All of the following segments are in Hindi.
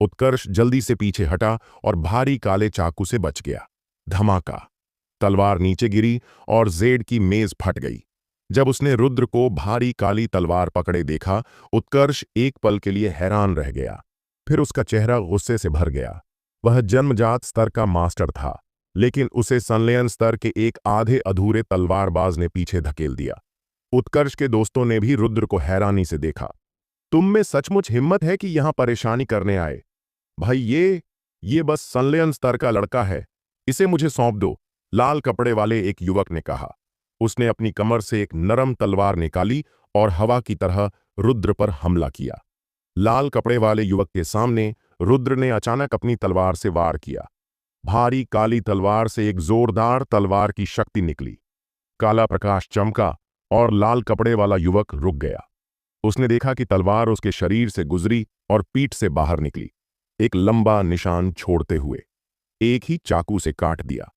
उत्कर्ष जल्दी से पीछे हटा और भारी काले चाकू से बच गया। धमाका! तलवार नीचे गिरी और जेड की मेज फट गई। जब उसने रुद्र को भारी काली तलवार पकड़े देखा, उत्कर्ष एक पल के लिए हैरान रह गया। फिर उसका चेहरा गुस्से से भर गया। वह जन्मजात स्तर का मास्टर था, लेकिन उसे संलयन स्तर के एक आधे अधूरे तलवारबाज ने पीछे धकेल दिया। उत्कर्ष के दोस्तों ने भी रुद्र को हैरानी से देखा। तुम में सचमुच हिम्मत है कि यहां परेशानी करने आए? भाई ये बस संलयन स्तर का लड़का है, इसे मुझे सौंप दो, लाल कपड़े वाले एक युवक ने कहा। उसने अपनी कमर से एक नरम तलवार निकाली और हवा की तरह रुद्र पर हमला किया। लाल कपड़े वाले युवक के सामने रुद्र ने अचानक अपनी तलवार से वार किया। भारी काली तलवार से एक जोरदार तलवार की शक्ति निकली। काला प्रकाश चमका और लाल कपड़े वाला युवक रुक गया। उसने देखा कि तलवार उसके शरीर से गुजरी और पीठ से बाहर निकली, एक लंबा निशान छोड़ते हुए एक ही चाकू से काट दिया।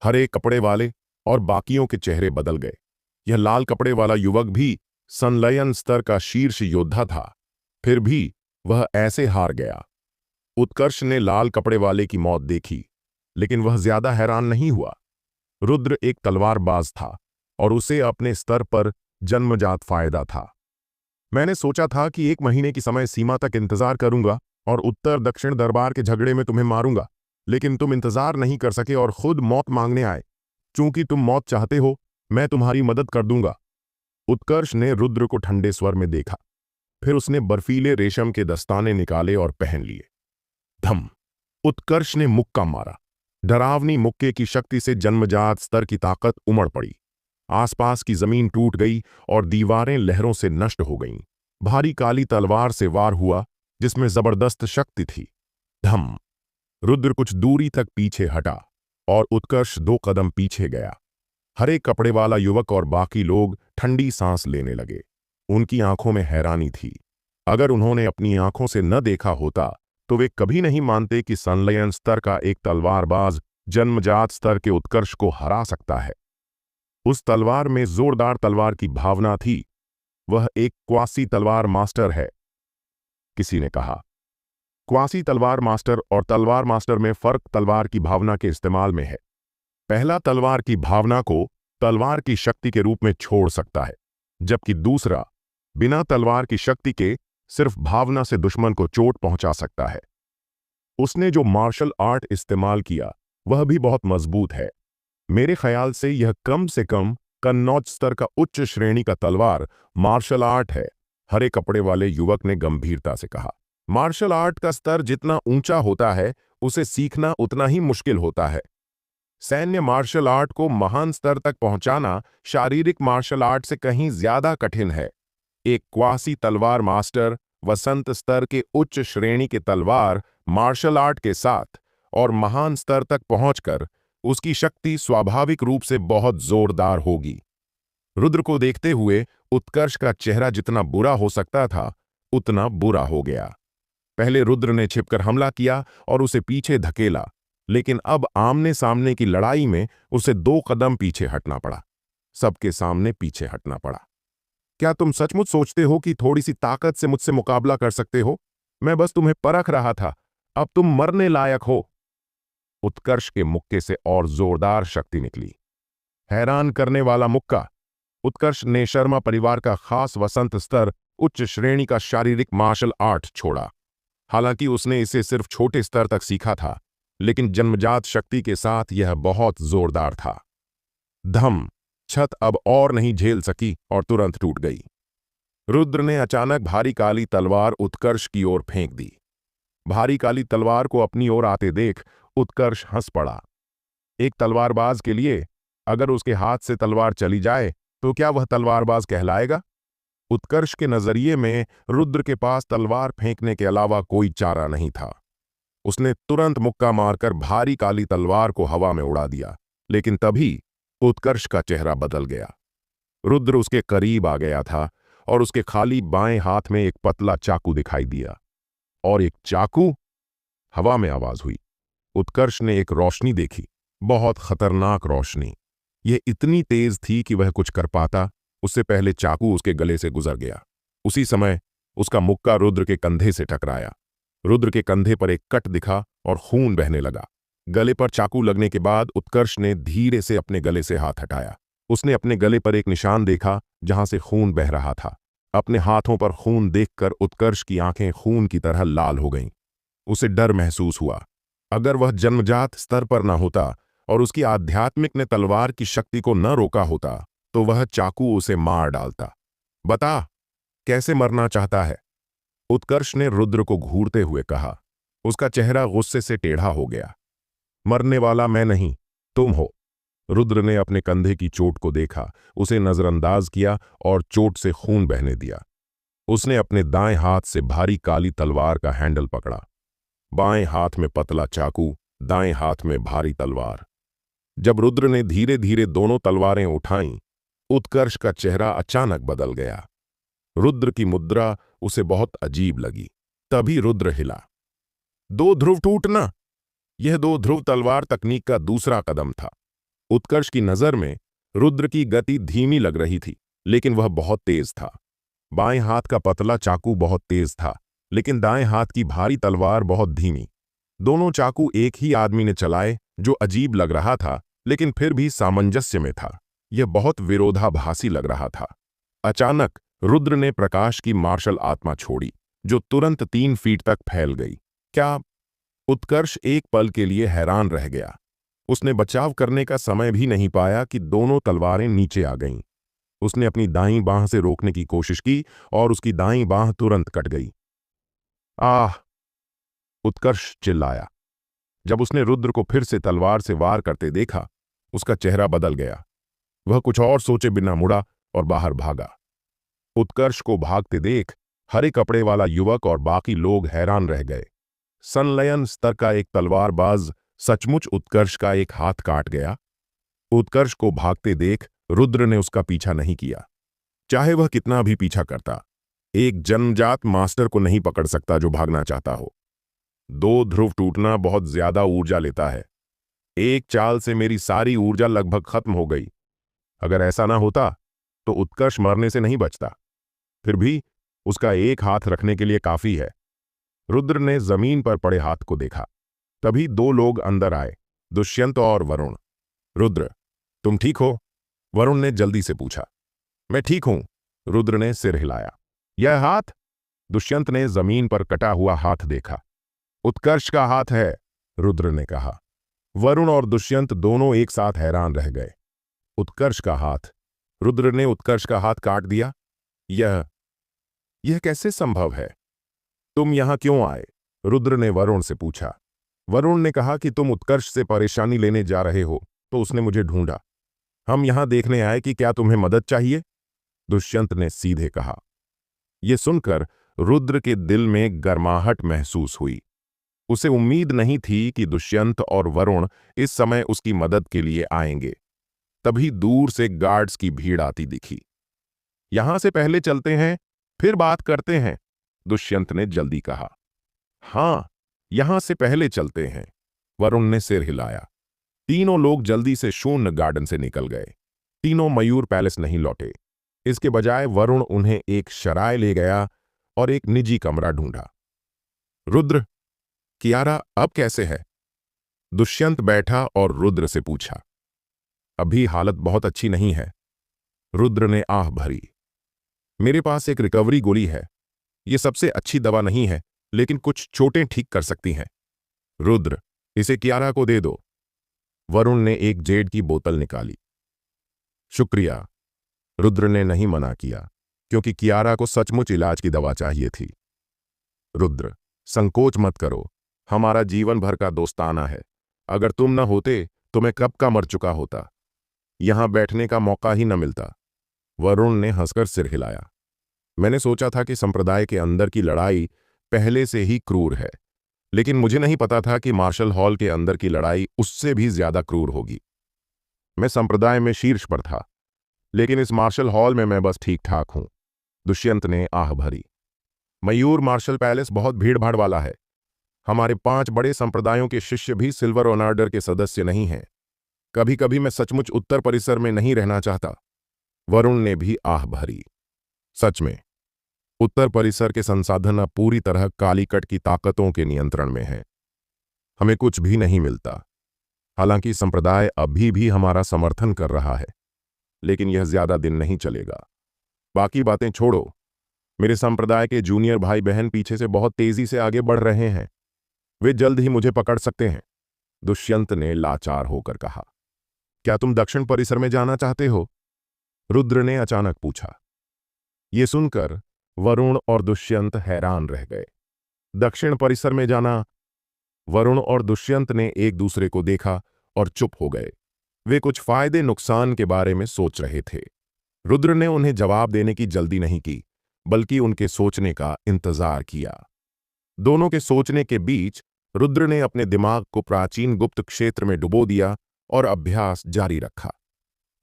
हरे कपड़े वाले और बाकियों के चेहरे बदल गए। यह लाल कपड़े वाला युवक भी संलयन स्तर का शीर्ष योद्धा था, फिर भी वह ऐसे हार गया। उत्कर्ष ने लाल कपड़े वाले की मौत देखी, लेकिन वह ज्यादा हैरान नहीं हुआ। रुद्र एक तलवारबाज था और उसे अपने स्तर पर जन्मजात फायदा था। मैंने सोचा था कि 1 महीने की समय सीमा तक इंतजार करूंगा और उत्तर दक्षिण दरबार के झगड़े में तुम्हें मारूंगा, लेकिन तुम इंतजार नहीं कर सके और खुद मौत मांगने आए। चूंकि तुम मौत चाहते हो, मैं तुम्हारी मदद कर दूंगा। उत्कर्ष ने रुद्र को ठंडे स्वर में देखा। फिर उसने बर्फीले रेशम के दस्ताने निकाले और पहन लिए। धम! उत्कर्ष ने मुक्का मारा। डरावनी मुक्के की शक्ति से जन्मजात स्तर की ताकत उमड़ पड़ी। आसपास की जमीन टूट गई और दीवारें लहरों से नष्ट हो गईं। भारी काली तलवार से वार हुआ, जिसमें जबरदस्त शक्ति थी। धम! रुद्र कुछ दूरी तक पीछे हटा और उत्कर्ष 2 कदम पीछे गया। हरे कपड़े वाला युवक और बाकी लोग ठंडी सांस लेने लगे। उनकी आंखों में हैरानी थी। अगर उन्होंने अपनी आंखों से न देखा होता तो वे कभी नहीं मानते कि संलयन स्तर का एक तलवारबाज जन्मजात स्तर के उत्कर्ष को हरा सकता है। उस तलवार में जोरदार तलवार की भावना थी। वह एक क्वासी तलवार मास्टर है, किसी ने कहा। क्वासी तलवार मास्टर और तलवार मास्टर में फर्क तलवार की भावना के इस्तेमाल में है। पहला तलवार की भावना को तलवार की शक्ति के रूप में छोड़ सकता है, जबकि दूसरा बिना तलवार की शक्ति के सिर्फ भावना से दुश्मन को चोट पहुंचा सकता है। उसने जो मार्शल आर्ट इस्तेमाल किया वह भी बहुत मजबूत है। मेरे ख्याल से कम कन्नौज स्तर का उच्च श्रेणी का तलवार मार्शल आर्ट है, हरे कपड़े वाले युवक ने गंभीरता से कहा। मार्शल आर्ट का स्तर जितना ऊंचा होता है, उसे सीखना उतना ही मुश्किल होता है। सैन्य मार्शल आर्ट को महान स्तर तक पहुंचाना शारीरिक मार्शल आर्ट से कहीं ज्यादा कठिन है। एक क्वासी तलवार मास्टर वसंत स्तर के उच्च श्रेणी के तलवार मार्शल आर्ट के साथ और महान स्तर तक पहुंचकर उसकी शक्ति स्वाभाविक रूप से बहुत जोरदार होगी। रुद्र को देखते हुए उत्कर्ष का चेहरा जितना बुरा हो सकता था, उतना बुरा हो गया। पहले रुद्र ने छिपकर हमला किया और उसे पीछे धकेला, लेकिन अब आमने सामने की लड़ाई में उसे 2 कदम पीछे हटना पड़ा। सबके सामने पीछे हटना पड़ा। क्या तुम सचमुच सोचते हो कि थोड़ी सी ताकत से मुझसे मुकाबला कर सकते हो? मैं बस तुम्हें परख रहा था। अब तुम मरने लायक हो। उत्कर्ष के मुक्के से और जोरदार शक्ति निकली। हैरान करने वाला मुक्का। उत्कर्ष ने शर्मा परिवार का खास वसंत स्तर उच्च श्रेणी का शारीरिक मार्शल आर्ट छोड़ा। हालांकि उसने इसे सिर्फ छोटे स्तर तक सीखा था, लेकिन जन्मजात शक्ति के साथ यह बहुत जोरदार था। धम! छत अब और नहीं झेल सकी और तुरंत टूट गई। रुद्र ने अचानक भारी काली तलवार उत्कर्ष की ओर फेंक दी। भारी काली तलवार को अपनी ओर आते देख उत्कर्ष हंस पड़ा। एक तलवारबाज के लिए अगर उसके हाथ से तलवार चली जाए तो क्या वह तलवारबाज कहलाएगा? उत्कर्ष के नजरिए में रुद्र के पास तलवार फेंकने के अलावा कोई चारा नहीं था। उसने तुरंत मुक्का मारकर भारी काली तलवार को हवा में उड़ा दिया, लेकिन तभी उत्कर्ष का चेहरा बदल गया। रुद्र उसके करीब आ गया था और उसके खाली बाएं हाथ में एक पतला चाकू दिखाई दिया। और एक चाकू? हवा में आवाज हुई। उत्कर्ष ने एक रोशनी देखी, बहुत खतरनाक रोशनी। यह इतनी तेज थी कि वह कुछ कर पाता उससे पहले चाकू उसके गले से गुजर गया। उसी समय उसका मुक्का रुद्र के कंधे से टकराया। रुद्र के कंधे पर एक कट दिखा और खून बहने लगा। गले पर चाकू लगने के बाद उत्कर्ष ने धीरे से अपने गले से हाथ हटाया। उसने अपने गले पर एक निशान देखा जहां से खून बह रहा था। अपने हाथों पर खून देखकर उत्कर्ष की आंखें खून की तरह लाल हो गईं। उसे डर महसूस हुआ। अगर वह जन्मजात स्तर पर न होता और उसकी आध्यात्मिक ने तलवार की शक्ति को न रोका होता तो वह चाकू उसे मार डालता। बता, कैसे मरना चाहता है? उत्कर्ष ने रुद्र को घूरते हुए कहा। उसका चेहरा गुस्से से टेढ़ा हो गया। मरने वाला मैं नहीं, तुम हो। रुद्र ने अपने कंधे की चोट को देखा, उसे नजरअंदाज किया और चोट से खून बहने दिया। उसने अपने दाएं हाथ से भारी काली तलवार का हैंडल पकड़ा। बाएं हाथ में पतला चाकू, दाएं हाथ में भारी तलवार। जब रुद्र ने धीरे धीरे दोनों तलवारें उठाईं, उत्कर्ष का चेहरा अचानक बदल गया। रुद्र की मुद्रा उसे बहुत अजीब लगी। तभी रुद्र हिला। दो ध्रुव टूटना, यह दो ध्रुव तलवार तकनीक का दूसरा कदम था। उत्कर्ष की नजर में रुद्र की गति धीमी लग रही थी, लेकिन वह बहुत तेज था। बाएं हाथ का पतला चाकू बहुत तेज था, लेकिन दाएं हाथ की भारी तलवार बहुत धीमी। दोनों चाकू एक ही आदमी ने चलाए, जो अजीब लग रहा था, लेकिन फिर भी सामंजस्य में था। यह बहुत विरोधाभासी लग रहा था। अचानक रुद्र ने प्रकाश की मार्शल आत्मा छोड़ी, जो तुरंत 3 फीट तक फैल गई। क्या? उत्कर्ष एक पल के लिए हैरान रह गया। उसने बचाव करने का समय भी नहीं पाया कि दोनों तलवारें नीचे आ गईं। उसने अपनी दाईं बांह से रोकने की कोशिश की और उसकी दाईं बांह तुरंत कट गई। आह! उत्कर्ष चिल्लाया। जब उसने रुद्र को फिर से तलवार से वार करते देखा, उसका चेहरा बदल गया। वह कुछ और सोचे बिना मुड़ा और बाहर भागा। उत्कर्ष को भागते देख हरे कपड़े वाला युवक और बाकी लोग हैरान रह गए। संलयन स्तर का एक तलवारबाज सचमुच उत्कर्ष का एक हाथ काट गया। उत्कर्ष को भागते देख रुद्र ने उसका पीछा नहीं किया। चाहे वह कितना भी पीछा करता, एक जन्मजात मास्टर को नहीं पकड़ सकता जो भागना चाहता हो। 2 ध्रुव टूटना बहुत ज्यादा ऊर्जा लेता है। एक चाल से मेरी सारी ऊर्जा लगभग खत्म हो गई। अगर ऐसा ना होता तो उत्कर्ष मरने से नहीं बचता। फिर भी उसका एक हाथ रखने के लिए काफी है। रुद्र ने जमीन पर पड़े हाथ को देखा। तभी 2 लोग अंदर आए, दुष्यंत और वरुण। रुद्र, तुम ठीक हो? वरुण ने जल्दी से पूछा। मैं ठीक हूं, रुद्र ने सिर हिलाया। यह हाथ? दुष्यंत ने जमीन पर कटा हुआ हाथ देखा। उत्कर्ष का हाथ है, रुद्र ने कहा। वरुण और दुष्यंत दोनों एक साथ हैरान रह गए। उत्कर्ष का हाथ? रुद्र ने उत्कर्ष का हाथ काट दिया? यह कैसे संभव है? तुम यहां क्यों आए? रुद्र ने वरुण से पूछा। वरुण ने कहा कि तुम उत्कर्ष से परेशानी लेने जा रहे हो, तो उसने मुझे ढूंढा। हम यहां देखने आए कि क्या तुम्हें मदद चाहिए? दुष्यंत ने सीधे कहा। यह सुनकर रुद्र के दिल में गर्माहट महसूस हुई। उसे उम्मीद नहीं थी कि दुष्यंत और वरुण इस समय उसकी मदद के लिए आएंगे। तभी दूर से गार्ड्स की भीड़ आती दिखी। यहां से पहले चलते हैं, फिर बात करते हैं, दुष्यंत ने जल्दी कहा। हां, यहां से पहले चलते हैं, वरुण ने सिर हिलाया। तीनों लोग जल्दी से शून्य गार्डन से निकल गए। तीनों मयूर पैलेस नहीं लौटे। इसके बजाय वरुण उन्हें एक सराय ले गया और एक निजी कमरा ढूंढा। रुद्र, कियारा अब कैसे है? दुष्यंत बैठा और रुद्र से पूछा। अभी हालत बहुत अच्छी नहीं है, रुद्र ने आह भरी। मेरे पास एक रिकवरी गोली है। यह सबसे अच्छी दवा नहीं है, लेकिन कुछ चोटें ठीक कर सकती हैं। रुद्र, इसे कियारा को दे दो। वरुण ने एक जेड की बोतल निकाली। शुक्रिया, रुद्र ने नहीं मना किया, क्योंकि कियारा को सचमुच इलाज की दवा चाहिए थी। रुद्र, संकोच मत करो, हमारा जीवन भर का दोस्ताना है। अगर तुम न होते तो मैं कब का मर चुका होता। यहां बैठने का मौका ही न मिलता। वरुण ने हंसकर सिर हिलाया। मैंने सोचा था कि संप्रदाय के अंदर की लड़ाई पहले से ही क्रूर है, लेकिन मुझे नहीं पता था कि मार्शल हॉल के अंदर की लड़ाई उससे भी ज्यादा क्रूर होगी। मैं संप्रदाय में शीर्ष पर था, लेकिन इस मार्शल हॉल में मैं बस ठीक ठाक हूं, दुष्यंत ने आह भरी। मयूर मार्शल पैलेस बहुत भीड़भाड़ वाला है। हमारे 5 बड़े संप्रदायों के शिष्य भी सिल्वर ऑर्डर के सदस्य नहीं हैं। कभी कभी मैं सचमुच उत्तर परिसर में नहीं रहना चाहता। वरुण ने भी आह भरी। सच में? उत्तर परिसर के संसाधन अब पूरी तरह कालीकट की ताकतों के नियंत्रण में हैं। हमें कुछ भी नहीं मिलता। हालांकि संप्रदाय अभी भी हमारा समर्थन कर रहा है, लेकिन यह ज्यादा दिन नहीं चलेगा। बाकी बातें छोड़ो, मेरे संप्रदाय के जूनियर भाई बहन पीछे से बहुत तेजी से आगे बढ़ रहे हैं। वे जल्द ही मुझे पकड़ सकते हैं। दुष्यंत ने लाचार होकर कहा। क्या तुम दक्षिण परिसर में जाना चाहते हो? रुद्र ने अचानक पूछा। ये सुनकर वरुण और दुष्यंत हैरान रह गए। दक्षिण परिसर में जाना? वरुण और दुष्यंत ने एक दूसरे को देखा और चुप हो गए। वे कुछ फायदे नुकसान के बारे में सोच रहे थे। रुद्र ने उन्हें जवाब देने की जल्दी नहीं की, बल्कि उनके सोचने का इंतजार किया। दोनों के सोचने के बीच रुद्र ने अपने दिमाग को प्राचीन गुप्त क्षेत्र में डुबो दिया और अभ्यास जारी रखा।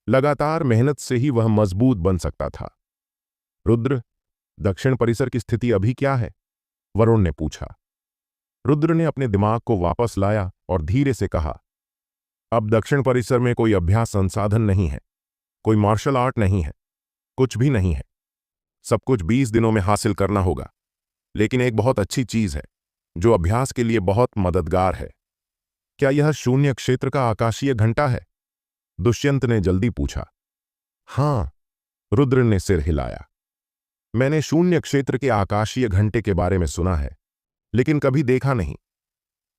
लगातार मेहनत से ही वह मजबूत बन सकता था। रुद्र, दक्षिण परिसर की स्थिति अभी क्या है? वरुण ने पूछा। रुद्र ने अपने दिमाग को वापस लाया और धीरे से कहा, अब दक्षिण परिसर में कोई अभ्यास संसाधन नहीं है, कोई मार्शल आर्ट नहीं है, कुछ भी नहीं है। सब कुछ 20 दिनों में हासिल करना होगा। लेकिन एक बहुत अच्छी चीज है जो अभ्यास के लिए बहुत मददगार है। क्या यह शून्य क्षेत्र का आकाशीय घंटा है? दुष्यंत ने जल्दी पूछा। हां, रुद्र ने सिर हिलाया। मैंने शून्य क्षेत्र के आकाशीय घंटे के बारे में सुना है, लेकिन कभी देखा नहीं।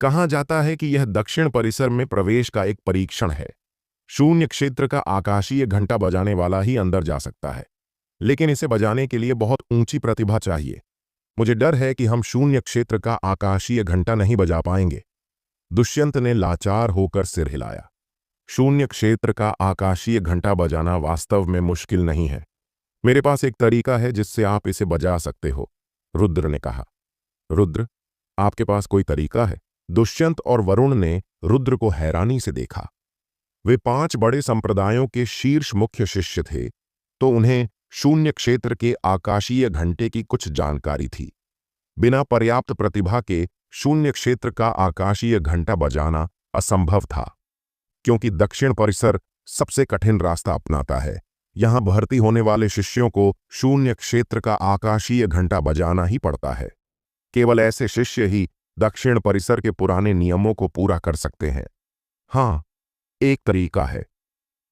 कहा जाता है कि यह दक्षिण परिसर में प्रवेश का एक परीक्षण है। शून्य क्षेत्र का आकाशीय घंटा बजाने वाला ही अंदर जा सकता है, लेकिन इसे बजाने के लिए बहुत ऊंची प्रतिभा चाहिए। मुझे डर है कि हम शून्य क्षेत्र का आकाशीय घंटा नहीं बजा पाएंगे। दुष्यंत ने लाचार होकर सिर हिलाया। शून्य क्षेत्र का आकाशीय घंटा बजाना वास्तव में मुश्किल नहीं है। मेरे पास एक तरीका है जिससे आप इसे बजा सकते हो, रुद्र ने कहा। रुद्र, आपके पास कोई तरीका है? दुष्यंत और वरुण ने रुद्र को हैरानी से देखा। वे 5 बड़े संप्रदायों के शीर्ष मुख्य शिष्य थे, तो उन्हें शून्य क्षेत्र के आकाशीय घंटे की कुछ जानकारी थी। बिना पर्याप्त प्रतिभा के शून्य क्षेत्र का आकाशीय घंटा बजाना असंभव था, क्योंकि दक्षिण परिसर सबसे कठिन रास्ता अपनाता है। यहां भर्ती होने वाले शिष्यों को शून्य क्षेत्र का आकाशीय घंटा बजाना ही पड़ता है। केवल ऐसे शिष्य ही दक्षिण परिसर के पुराने नियमों को पूरा कर सकते हैं। हां, एक तरीका है।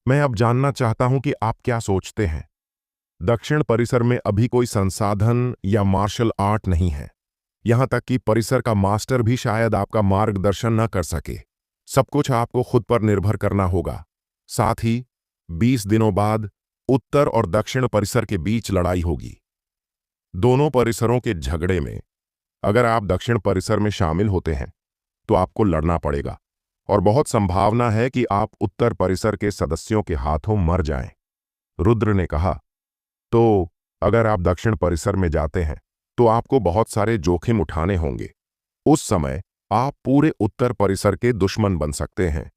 मैं अब जानना चाहता हूं कि आप क्या सोचते हैं। दक्षिण परिसर में अभी कोई संसाधन या मार्शल आर्ट नहीं है। यहां तक कि परिसर का मास्टर भी शायद आपका मार्गदर्शन न कर सके। सब कुछ आपको खुद पर निर्भर करना होगा। साथ ही 20 दिनों बाद उत्तर और दक्षिण परिसर के बीच लड़ाई होगी। दोनों परिसरों के झगड़े में अगर आप दक्षिण परिसर में शामिल होते हैं तो आपको लड़ना पड़ेगा, और बहुत संभावना है कि आप उत्तर परिसर के सदस्यों के हाथों मर जाएं। रुद्र ने कहा, तो अगर आप दक्षिण परिसर में जाते हैं तो आपको बहुत सारे जोखिम उठाने होंगे। उस समय आप पूरे उत्तर परिसर के दुश्मन बन सकते हैं।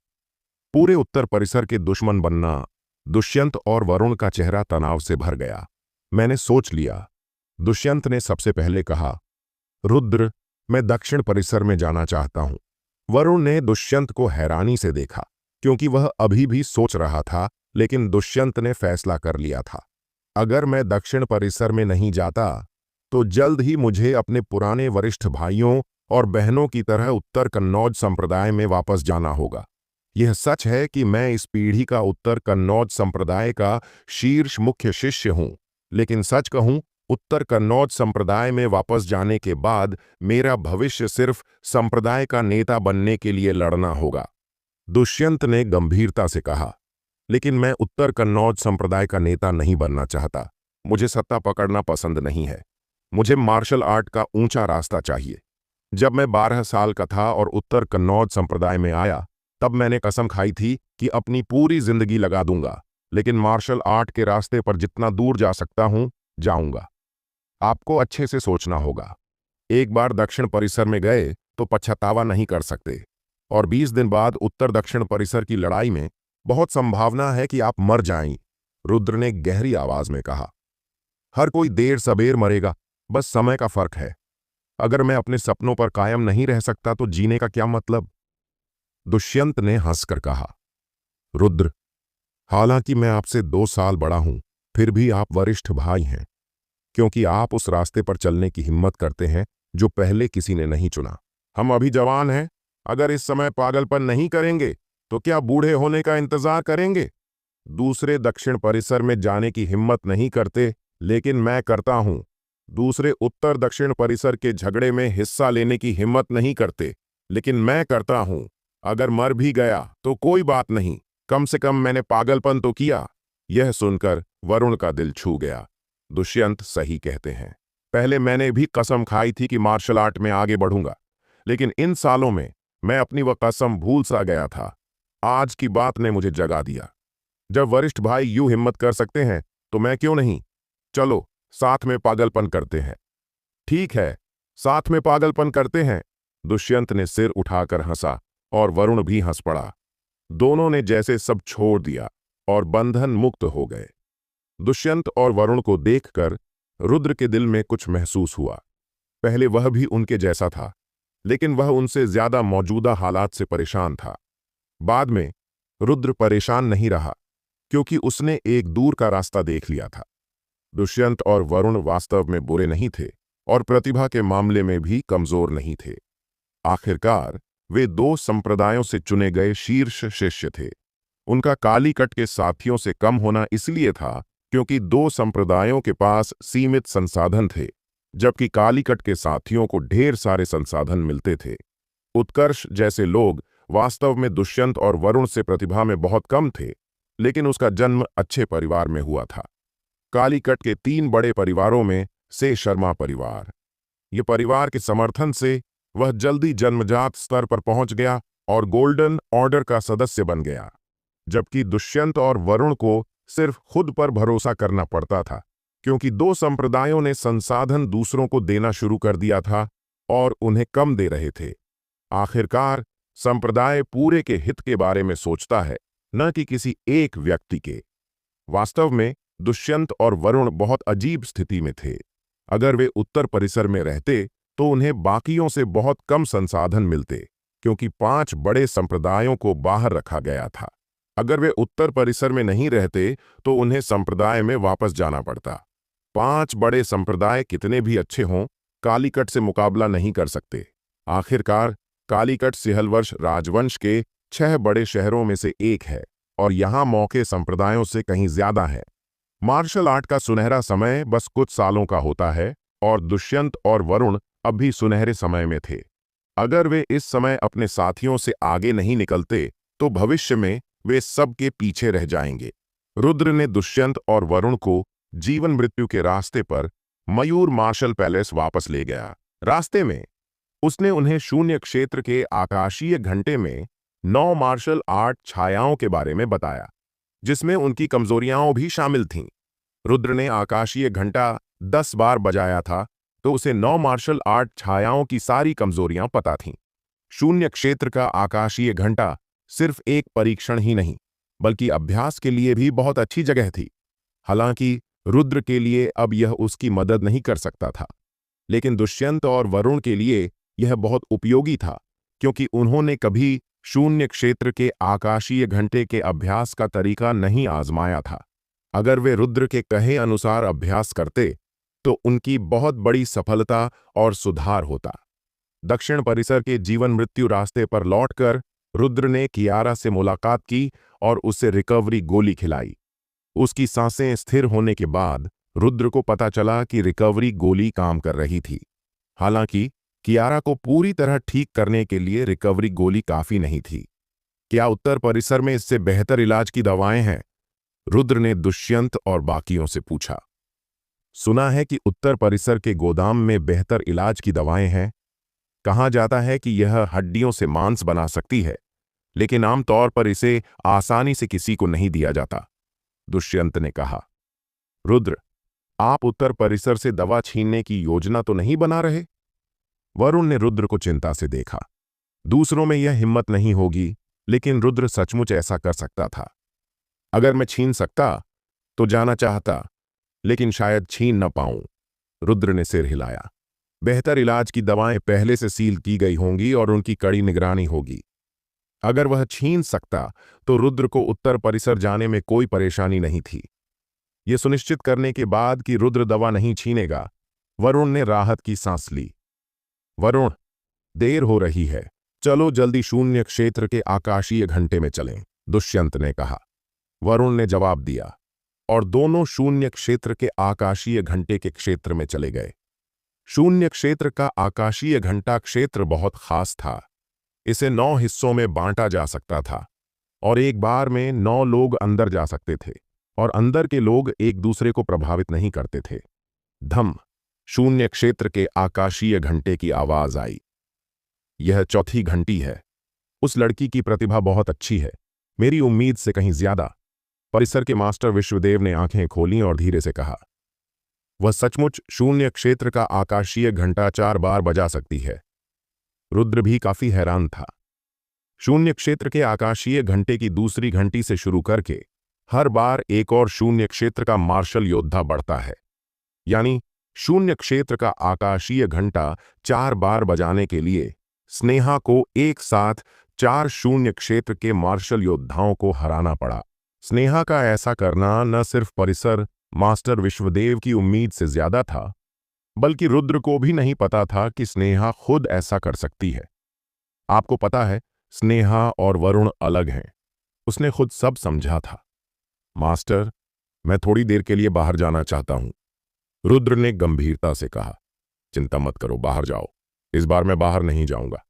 पूरे उत्तर परिसर के दुश्मन बनना? दुष्यंत और वरुण का चेहरा तनाव से भर गया। मैंने सोच लिया, दुष्यंत ने सबसे पहले कहा। रुद्र, मैं दक्षिण परिसर में जाना चाहता हूं। वरुण ने दुष्यंत को हैरानी से देखा, क्योंकि वह अभी भी सोच रहा था, लेकिन दुष्यंत ने फैसला कर लिया था। अगर मैं दक्षिण परिसर में नहीं जाता तो जल्द ही मुझे अपने पुराने वरिष्ठ भाइयों और बहनों की तरह उत्तर कन्नौज संप्रदाय में वापस जाना होगा। यह सच है कि मैं इस पीढ़ी का उत्तर कन्नौज संप्रदाय का शीर्ष मुख्य शिष्य हूं, लेकिन सच कहूं, उत्तर कन्नौज संप्रदाय में वापस जाने के बाद मेरा भविष्य सिर्फ संप्रदाय का नेता बनने के लिए लड़ना होगा। दुष्यंत ने गंभीरता से कहा, लेकिन मैं उत्तर कन्नौज संप्रदाय का नेता नहीं बनना चाहता। मुझे सत्ता पकड़ना पसंद नहीं है। मुझे मार्शल आर्ट का ऊंचा रास्ता चाहिए। जब मैं 12 साल का था और उत्तर कन्नौज संप्रदाय में आया, तब मैंने कसम खाई थी कि अपनी पूरी जिंदगी लगा दूंगा, लेकिन मार्शल आर्ट के रास्ते पर जितना दूर जा सकता हूं, जाऊंगा। आपको अच्छे से सोचना होगा। एक बार दक्षिण परिसर में गए तो पछतावा नहीं कर सकते, और 20 दिन बाद उत्तर दक्षिण परिसर की लड़ाई में बहुत संभावना है कि आप मर जाएं। रुद्र ने गहरी आवाज में कहा। हर कोई देर सबेर मरेगा, बस समय का फर्क है। अगर मैं अपने सपनों पर कायम नहीं रह सकता तो जीने का क्या मतलब? दुष्यंत ने हंसकर कहा। रुद्र, हालांकि मैं आपसे 2 साल बड़ा हूं, फिर भी आप वरिष्ठ भाई हैं। क्योंकि आप उस रास्ते पर चलने की हिम्मत करते हैं जो पहले किसी ने नहीं चुना। हम अभी जवान हैं, अगर इस समय पागलपन नहीं करेंगे तो क्या बूढ़े होने का इंतजार करेंगे? दूसरे दक्षिण परिसर में जाने की हिम्मत नहीं करते, लेकिन मैं करता हूं। दूसरे उत्तर दक्षिण परिसर के झगड़े में हिस्सा लेने की हिम्मत नहीं करते, लेकिन मैं करता हूं। अगर मर भी गया तो कोई बात नहीं, कम से कम मैंने पागलपन तो किया। यह सुनकर वरुण का दिल छू गया। दुष्यंत सही कहते हैं। पहले मैंने भी कसम खाई थी कि मार्शल आर्ट में आगे बढ़ूंगा, लेकिन इन सालों में मैं अपनी वह कसम भूल सा गया था। आज की बात ने मुझे जगा दिया। जब वरिष्ठ भाई यूं हिम्मत कर सकते हैं तो मैं क्यों नहीं? चलो साथ में पागलपन करते हैं। ठीक है, साथ में पागलपन करते हैं। दुष्यंत ने सिर उठाकर हंसा और वरुण भी हंस पड़ा। दोनों ने जैसे सब छोड़ दिया और बंधन मुक्त हो गए। दुष्यंत और वरुण को देखकर रुद्र के दिल में कुछ महसूस हुआ। पहले वह भी उनके जैसा था, लेकिन वह उनसे ज्यादा मौजूदा हालात से परेशान था। बाद में रुद्र परेशान नहीं रहा, क्योंकि उसने एक दूर का रास्ता देख लिया था। दुष्यंत और वरुण वास्तव में बुरे नहीं थे और प्रतिभा के मामले में भी कमजोर नहीं थे। आखिरकार वे दो संप्रदायों से चुने गए शीर्ष शिष्य थे। उनका कालीकट के साथियों से कम होना इसलिए था क्योंकि दो संप्रदायों के पास सीमित संसाधन थे, जबकि कालीकट के साथियों को ढेर सारे संसाधन मिलते थे। उत्कर्ष जैसे लोग वास्तव में दुष्यंत और वरुण से प्रतिभा में बहुत कम थे, लेकिन उसका जन्म अच्छे परिवार में हुआ था। कालीकट के 3 बड़े परिवारों में से शर्मा परिवार। ये परिवार के समर्थन से वह जल्दी जन्मजात स्तर पर पहुंच गया और गोल्डन ऑर्डर का सदस्य बन गया, जबकि दुष्यंत और वरुण को सिर्फ खुद पर भरोसा करना पड़ता था, क्योंकि दो संप्रदायों ने संसाधन दूसरों को देना शुरू कर दिया था और उन्हें कम दे रहे थे। आखिरकार संप्रदाय पूरे के हित के बारे में सोचता है, न कि किसी एक व्यक्ति के। वास्तव में दुष्यंत और वरुण बहुत अजीब स्थिति में थे। अगर वे उत्तर परिसर में रहते तो उन्हें बाकियों से बहुत कम संसाधन मिलते, क्योंकि 5 बड़े संप्रदायों को बाहर रखा गया था। अगर वे उत्तर परिसर में नहीं रहते तो उन्हें संप्रदाय में वापस जाना पड़ता। 5 बड़े संप्रदाय कितने भी अच्छे हों, कालीकट से मुकाबला नहीं कर सकते। आखिरकार कालीकट सिंहलवर्ष राजवंश के 6 बड़े शहरों में से एक है और यहाँ मौके संप्रदायों से कहीं ज्यादा है। मार्शल आर्ट का सुनहरा समय बस कुछ सालों का होता है और दुष्यंत और वरुण अब भी सुनहरे समय में थे। अगर वे इस समय अपने साथियों से आगे नहीं निकलते तो भविष्य में वे सबके पीछे रह जाएंगे। रुद्र ने दुष्यंत और वरुण को जीवन मृत्यु के रास्ते पर मयूर मार्शल पैलेस वापस ले गया। रास्ते में उसने उन्हें शून्य क्षेत्र के आकाशीय घंटे में 9 मार्शल आर्ट छायाओं के बारे में बताया, जिसमें उनकी कमजोरियां भी शामिल थीं। रुद्र ने आकाशीय घंटा 10 बार बजाया था तो उसे 9 मार्शल आर्ट छायाओं की सारी कमजोरियां पता थीं। शून्य क्षेत्र का आकाशीय घंटा सिर्फ एक परीक्षण ही नहीं, बल्कि अभ्यास के लिए भी बहुत अच्छी जगह थी। हालांकि रुद्र के लिए अब यह उसकी मदद नहीं कर सकता था, लेकिन दुष्यंत और वरुण के लिए यह बहुत उपयोगी था, क्योंकि उन्होंने कभी शून्य क्षेत्र के आकाशीय घंटे के अभ्यास का तरीका नहीं आजमाया था। अगर वे रुद्र के कहे अनुसार अभ्यास करते तो उनकी बहुत बड़ी सफलता और सुधार होता। दक्षिण परिसर के जीवन मृत्यु रास्ते पर लौटकर रुद्र ने कियारा से मुलाकात की और उसे रिकवरी गोली खिलाई। उसकी सांसें स्थिर होने के बाद रुद्र को पता चला कि रिकवरी गोली काम कर रही थी। हालांकि कियारा को पूरी तरह ठीक करने के लिए रिकवरी गोली काफी नहीं थी। क्या उत्तर परिसर में इससे बेहतर इलाज की दवाएं हैं? रुद्र ने दुष्यंत और बाकियों से पूछा। सुना है कि उत्तर परिसर के गोदाम में बेहतर इलाज की दवाएं हैं। कहा जाता है कि यह हड्डियों से मांस बना सकती है, लेकिन आमतौर पर इसे आसानी से किसी को नहीं दिया जाता, दुष्यंत ने कहा। रुद्र, आप उत्तर परिसर से दवा छीनने की योजना तो नहीं बना रहे? वरुण ने रुद्र को चिंता से देखा। दूसरों में यह हिम्मत नहीं होगी, लेकिन रुद्र सचमुच ऐसा कर सकता था। अगर मैं छीन सकता तो जाना चाहता, लेकिन शायद छीन न पाऊं। रुद्र ने सिर हिलाया। बेहतर इलाज की दवाएं पहले से सील की गई होंगी और उनकी कड़ी निगरानी होगी। अगर वह छीन सकता तो रुद्र को उत्तर परिसर जाने में कोई परेशानी नहीं थी। ये सुनिश्चित करने के बाद कि रुद्र दवा नहीं छीनेगा, वरुण ने राहत की सांस ली। वरुण, देर हो रही है, चलो जल्दी शून्य क्षेत्र के आकाशीय घंटे में चलें, दुष्यंत ने कहा। वरुण ने जवाब दिया और दोनों शून्य क्षेत्र के आकाशीय घंटे के क्षेत्र में चले गए। शून्य क्षेत्र का आकाशीय घंटा क्षेत्र बहुत खास था। इसे 9 हिस्सों में बांटा जा सकता था और एक बार में 9 लोग अंदर जा सकते थे और अंदर के लोग एक दूसरे को प्रभावित नहीं करते थे। धम, शून्य क्षेत्र के आकाशीय घंटे की आवाज आई। यह चौथी घंटी है। उस लड़की की प्रतिभा बहुत अच्छी है, मेरी उम्मीद से कहीं ज्यादा। परिसर के मास्टर विश्वदेव ने आंखें खोलीं और धीरे से कहा, वह सचमुच शून्य क्षेत्र का आकाशीय घंटा 4 बार बजा सकती है। रुद्र भी काफी हैरान था। शून्य क्षेत्र के आकाशीय घंटे की दूसरी घंटी से शुरू करके हर बार एक और शून्य क्षेत्र का मार्शल योद्धा बढ़ता है। यानी शून्य क्षेत्र का आकाशीय घंटा 4 बार बजाने के लिए स्नेहा को एक साथ 4 शून्य क्षेत्र के मार्शल योद्धाओं को हराना पड़ा। स्नेहा का ऐसा करना न सिर्फ परिसर मास्टर विश्वदेव की उम्मीद से ज्यादा था, बल्कि रुद्र को भी नहीं पता था कि स्नेहा खुद ऐसा कर सकती है। आपको पता है, स्नेहा और वरुण अलग हैं। उसने खुद सब समझा था। मास्टर, मैं थोड़ी देर के लिए बाहर जाना चाहता हूं, रुद्र ने गंभीरता से कहा। चिंता मत करो, बाहर जाओ। इस बार मैं बाहर नहीं जाऊंगा,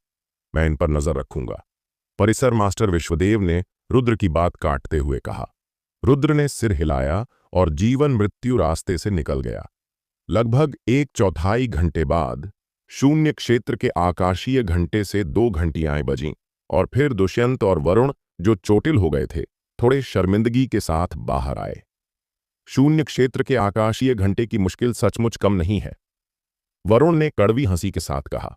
मैं इन पर नजर रखूंगा, परिसर मास्टर विश्वदेव ने रुद्र की बात काटते हुए कहा। रुद्र ने सिर हिलाया और जीवन मृत्यु रास्ते से निकल गया। लगभग 1/4 घंटे बाद शून्य क्षेत्र के आकाशीय घंटे से 2 घंटियां बजीं और फिर दुष्यंत और वरुण, जो चोटिल हो गए थे, थोड़े शर्मिंदगी के साथ बाहर आए। शून्य क्षेत्र के आकाशीय घंटे की मुश्किल सचमुच कम नहीं है, वरुण ने कड़वी हंसी के साथ कहा।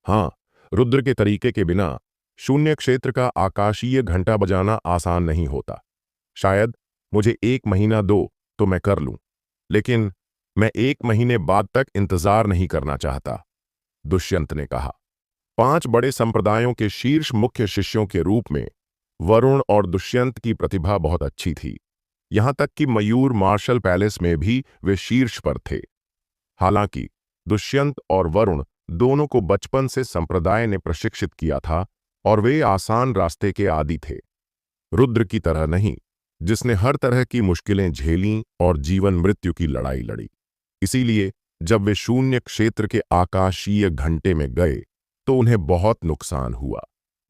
हां, रुद्र के तरीके के बिना शून्य क्षेत्र का आकाशीय घंटा बजाना आसान नहीं होता। शायद मुझे 1 महीना दो तो मैं कर लूं, लेकिन मैं 1 महीने बाद तक इंतजार नहीं करना चाहता, दुष्यंत ने कहा। 5 बड़े संप्रदायों के शीर्ष मुख्य शिष्यों के रूप में वरुण और दुष्यंत की प्रतिभा बहुत अच्छी थी। यहां तक कि मयूर मार्शल पैलेस में भी वे शीर्ष पर थे। हालांकि दुष्यंत और वरुण दोनों को बचपन से संप्रदाय ने प्रशिक्षित किया था और वे आसान रास्ते के आदी थे। रुद्र की तरह नहीं, जिसने हर तरह की मुश्किलें झेलीं और जीवन मृत्यु की लड़ाई लड़ी। इसीलिए जब वे शून्य क्षेत्र के आकाशीय घंटे में गए तो उन्हें बहुत नुकसान हुआ,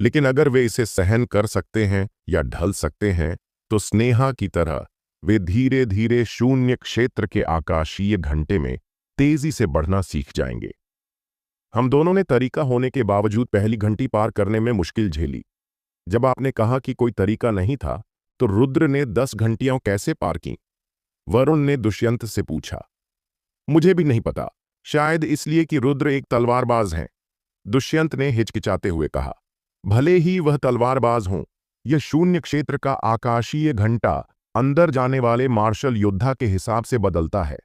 लेकिन अगर वे इसे सहन कर सकते हैं या ढल सकते हैं तो स्नेहा की तरह वे धीरे धीरे शून्य क्षेत्र के आकाशीय घंटे में तेजी से बढ़ना सीख जाएंगे। हम दोनों ने तरीका होने के बावजूद पहली घंटी पार करने में मुश्किल झेली। जब आपने कहा कि कोई तरीका नहीं था तो रुद्र ने 10 घंटियां कैसे पार की? वरुण ने दुष्यंत से पूछा। मुझे भी नहीं पता, शायद इसलिए कि रुद्र एक तलवारबाज हैं, दुष्यंत ने हिचकिचाते हुए कहा। भले ही वह तलवारबाज हों, यह शून्य क्षेत्र का आकाशीय घंटा अंदर जाने वाले मार्शल योद्धा के हिसाब से बदलता है।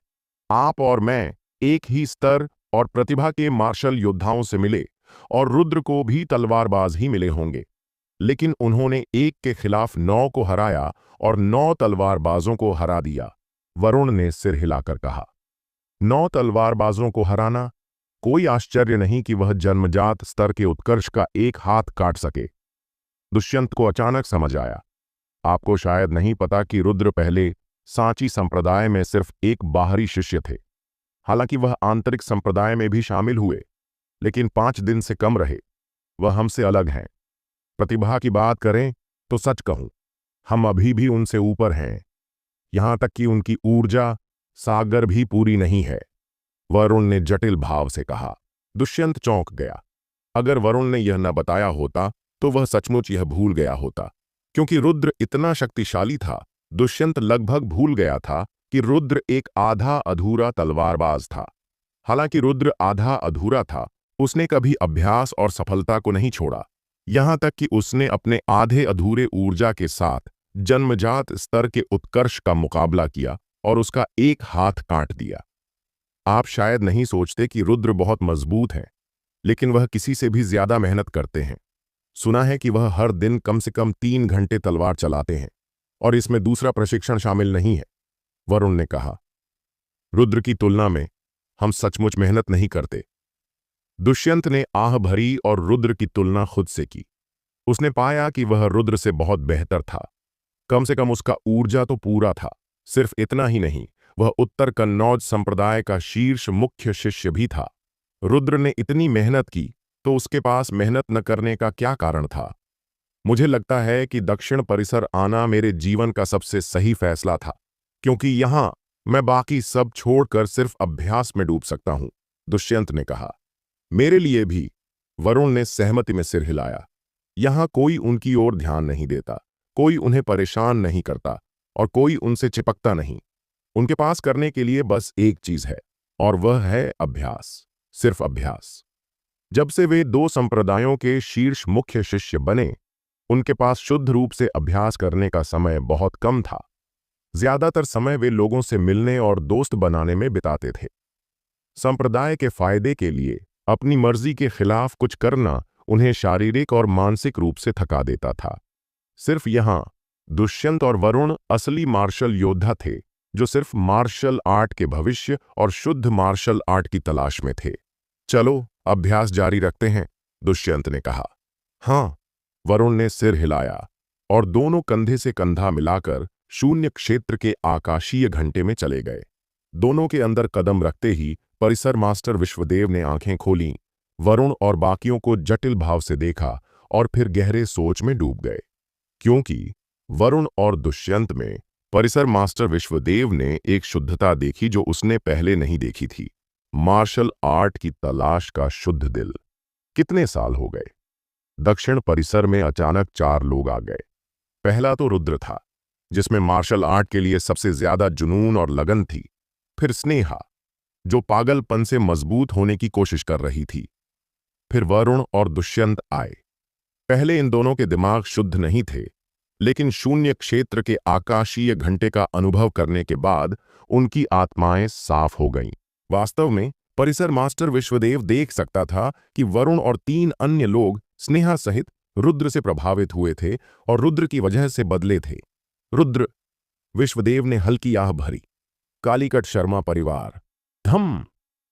आप और मैं एक ही स्तर और प्रतिभा के मार्शल योद्धाओं से मिले और रुद्र को भी तलवारबाज ही मिले होंगे, लेकिन उन्होंने 1 के खिलाफ 9 को हराया और 9 तलवारबाजों को हरा दिया, वरुण ने सिर हिलाकर कहा। 9 तलवारबाजों को हराना? कोई आश्चर्य नहीं कि वह जन्मजात स्तर के उत्कर्ष का एक हाथ काट सके। दुष्यंत को अचानक समझ आया। आपको शायद नहीं पता कि रुद्र पहले सांची संप्रदाय में सिर्फ एक बाहरी शिष्य थे। हालांकि वह आंतरिक संप्रदाय में भी शामिल हुए, लेकिन 5 दिन से कम रहे। वह हमसे अलग हैं। प्रतिभा की बात करें तो सच कहूं, हम अभी भी उनसे ऊपर हैं। यहां तक कि उनकी ऊर्जा सागर भी पूरी नहीं है, वरुण ने जटिल भाव से कहा। दुष्यंत चौंक गया। अगर वरुण ने यह न बताया होता तो वह सचमुच यह भूल गया होता। क्योंकि रुद्र इतना शक्तिशाली था, दुष्यंत लगभग भूल गया था कि रुद्र एक आधा अधूरा तलवारबाज था। हालांकि रुद्र आधा अधूरा था, उसने कभी अभ्यास और सफलता को नहीं छोड़ा, यहां तक कि उसने अपने आधे अधूरे ऊर्जा के साथ जन्मजात स्तर के उत्कर्ष का मुकाबला किया और उसका एक हाथ काट दिया। आप शायद नहीं सोचते कि रुद्र बहुत मजबूत हैं, लेकिन वह किसी से भी ज्यादा मेहनत करते हैं। सुना है कि वह हर दिन कम से कम 3 घंटे तलवार चलाते हैं और इसमें दूसरा प्रशिक्षण शामिल नहीं है। वरुण ने कहा। रुद्र की तुलना में हम सचमुच मेहनत नहीं करते। दुष्यंत ने आह भरी और रुद्र की तुलना खुद से की। उसने पाया कि वह रुद्र से बहुत बेहतर था। कम से कम उसका ऊर्जा तो पूरा था। सिर्फ इतना ही नहीं, वह उत्तर कन्नौज संप्रदाय का शीर्ष मुख्य शिष्य भी था। रुद्र ने इतनी मेहनत की तो उसके पास मेहनत न करने का क्या कारण था? मुझे लगता है कि दक्षिण परिसर आना मेरे जीवन का सबसे सही फैसला था, क्योंकि यहां मैं बाकी सब छोड़कर सिर्फ अभ्यास में डूब सकता हूं, दुष्यंत ने कहा। मेरे लिए भी, वरुण ने सहमति में सिर हिलाया। यहां कोई उनकी ओर ध्यान नहीं देता, कोई उन्हें परेशान नहीं करता और कोई उनसे चिपकता नहीं। उनके पास करने के लिए बस एक चीज है, और वह है अभ्यास, सिर्फ अभ्यास। जब से वे दो संप्रदायों के शीर्ष मुख्य शिष्य बने, उनके पास शुद्ध रूप से अभ्यास करने का समय बहुत कम था। ज्यादातर समय वे लोगों से मिलने और दोस्त बनाने में बिताते थे। संप्रदाय के फायदे के लिए अपनी मर्जी के खिलाफ कुछ करना उन्हें शारीरिक और मानसिक रूप से थका देता था। सिर्फ यहां दुष्यंत और वरुण असली मार्शल योद्धा थे, जो सिर्फ मार्शल आर्ट के भविष्य और शुद्ध मार्शल आर्ट की तलाश में थे। चलो अभ्यास जारी रखते हैं, दुष्यंत ने कहा। हाँ, वरुण ने सिर हिलाया और दोनों कंधे से कंधा मिलाकर शून्य क्षेत्र के आकाशीय घंटे में चले गए। दोनों के अंदर कदम रखते ही परिसर मास्टर विश्वदेव ने आंखें खोलीं, वरुण और बाकियों को जटिल भाव से देखा और फिर गहरे सोच में डूब गए। क्योंकि वरुण और दुष्यंत में परिसर मास्टर विश्वदेव ने एक शुद्धता देखी जो उसने पहले नहीं देखी थी। मार्शल आर्ट की तलाश का शुद्ध दिल। कितने साल हो गए? दक्षिण परिसर में अचानक 4 लोग आ गए। पहला तो रुद्र था, जिसमें मार्शल आर्ट के लिए सबसे ज्यादा जुनून और लगन थी। फिर स्नेहा, जो पागलपन से मजबूत होने की कोशिश कर रही थी। फिर वरुण और दुष्यंत आए। पहले इन दोनों के दिमाग शुद्ध नहीं थे, लेकिन शून्य क्षेत्र के आकाशीय घंटे का अनुभव करने के बाद उनकी आत्माएं साफ हो गईं। वास्तव में परिसर मास्टर विश्वदेव देख सकता था कि वरुण और 3 अन्य लोग स्नेहा सहित रुद्र से प्रभावित हुए थे और रुद्र की वजह से बदले थे। रुद्र, विश्वदेव ने हल्की आह भरी। कालीकट शर्मा परिवार। धम!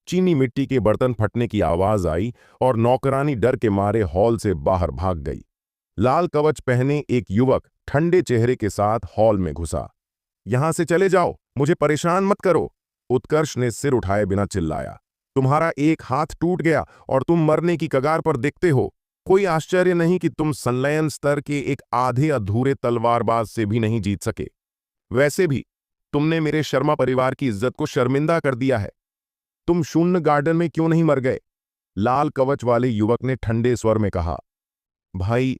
चीनी मिट्टी के बर्तन फटने की आवाज आई और नौकरानी डर के मारे हॉल से बाहर भाग गई। लाल कवच पहने एक युवक ठंडे चेहरे के साथ हॉल में घुसा। यहां से चले जाओ, मुझे परेशान मत करो, उत्कर्ष ने सिर उठाए बिना चिल्लाया। तुम्हारा एक हाथ टूट गया और तुम मरने की कगार पर दिखते हो। कोई आश्चर्य नहीं कि तुम संलयन स्तर के एक आधे अधूरे तलवारबाज से भी नहीं जीत सके। वैसे भी तुमने मेरे शर्मा परिवार की इज्जत को शर्मिंदा कर दिया है। तुम शून्य गार्डन में क्यों नहीं मर गए? लाल कवच वाले युवक ने ठंडे स्वर में कहा। भाई,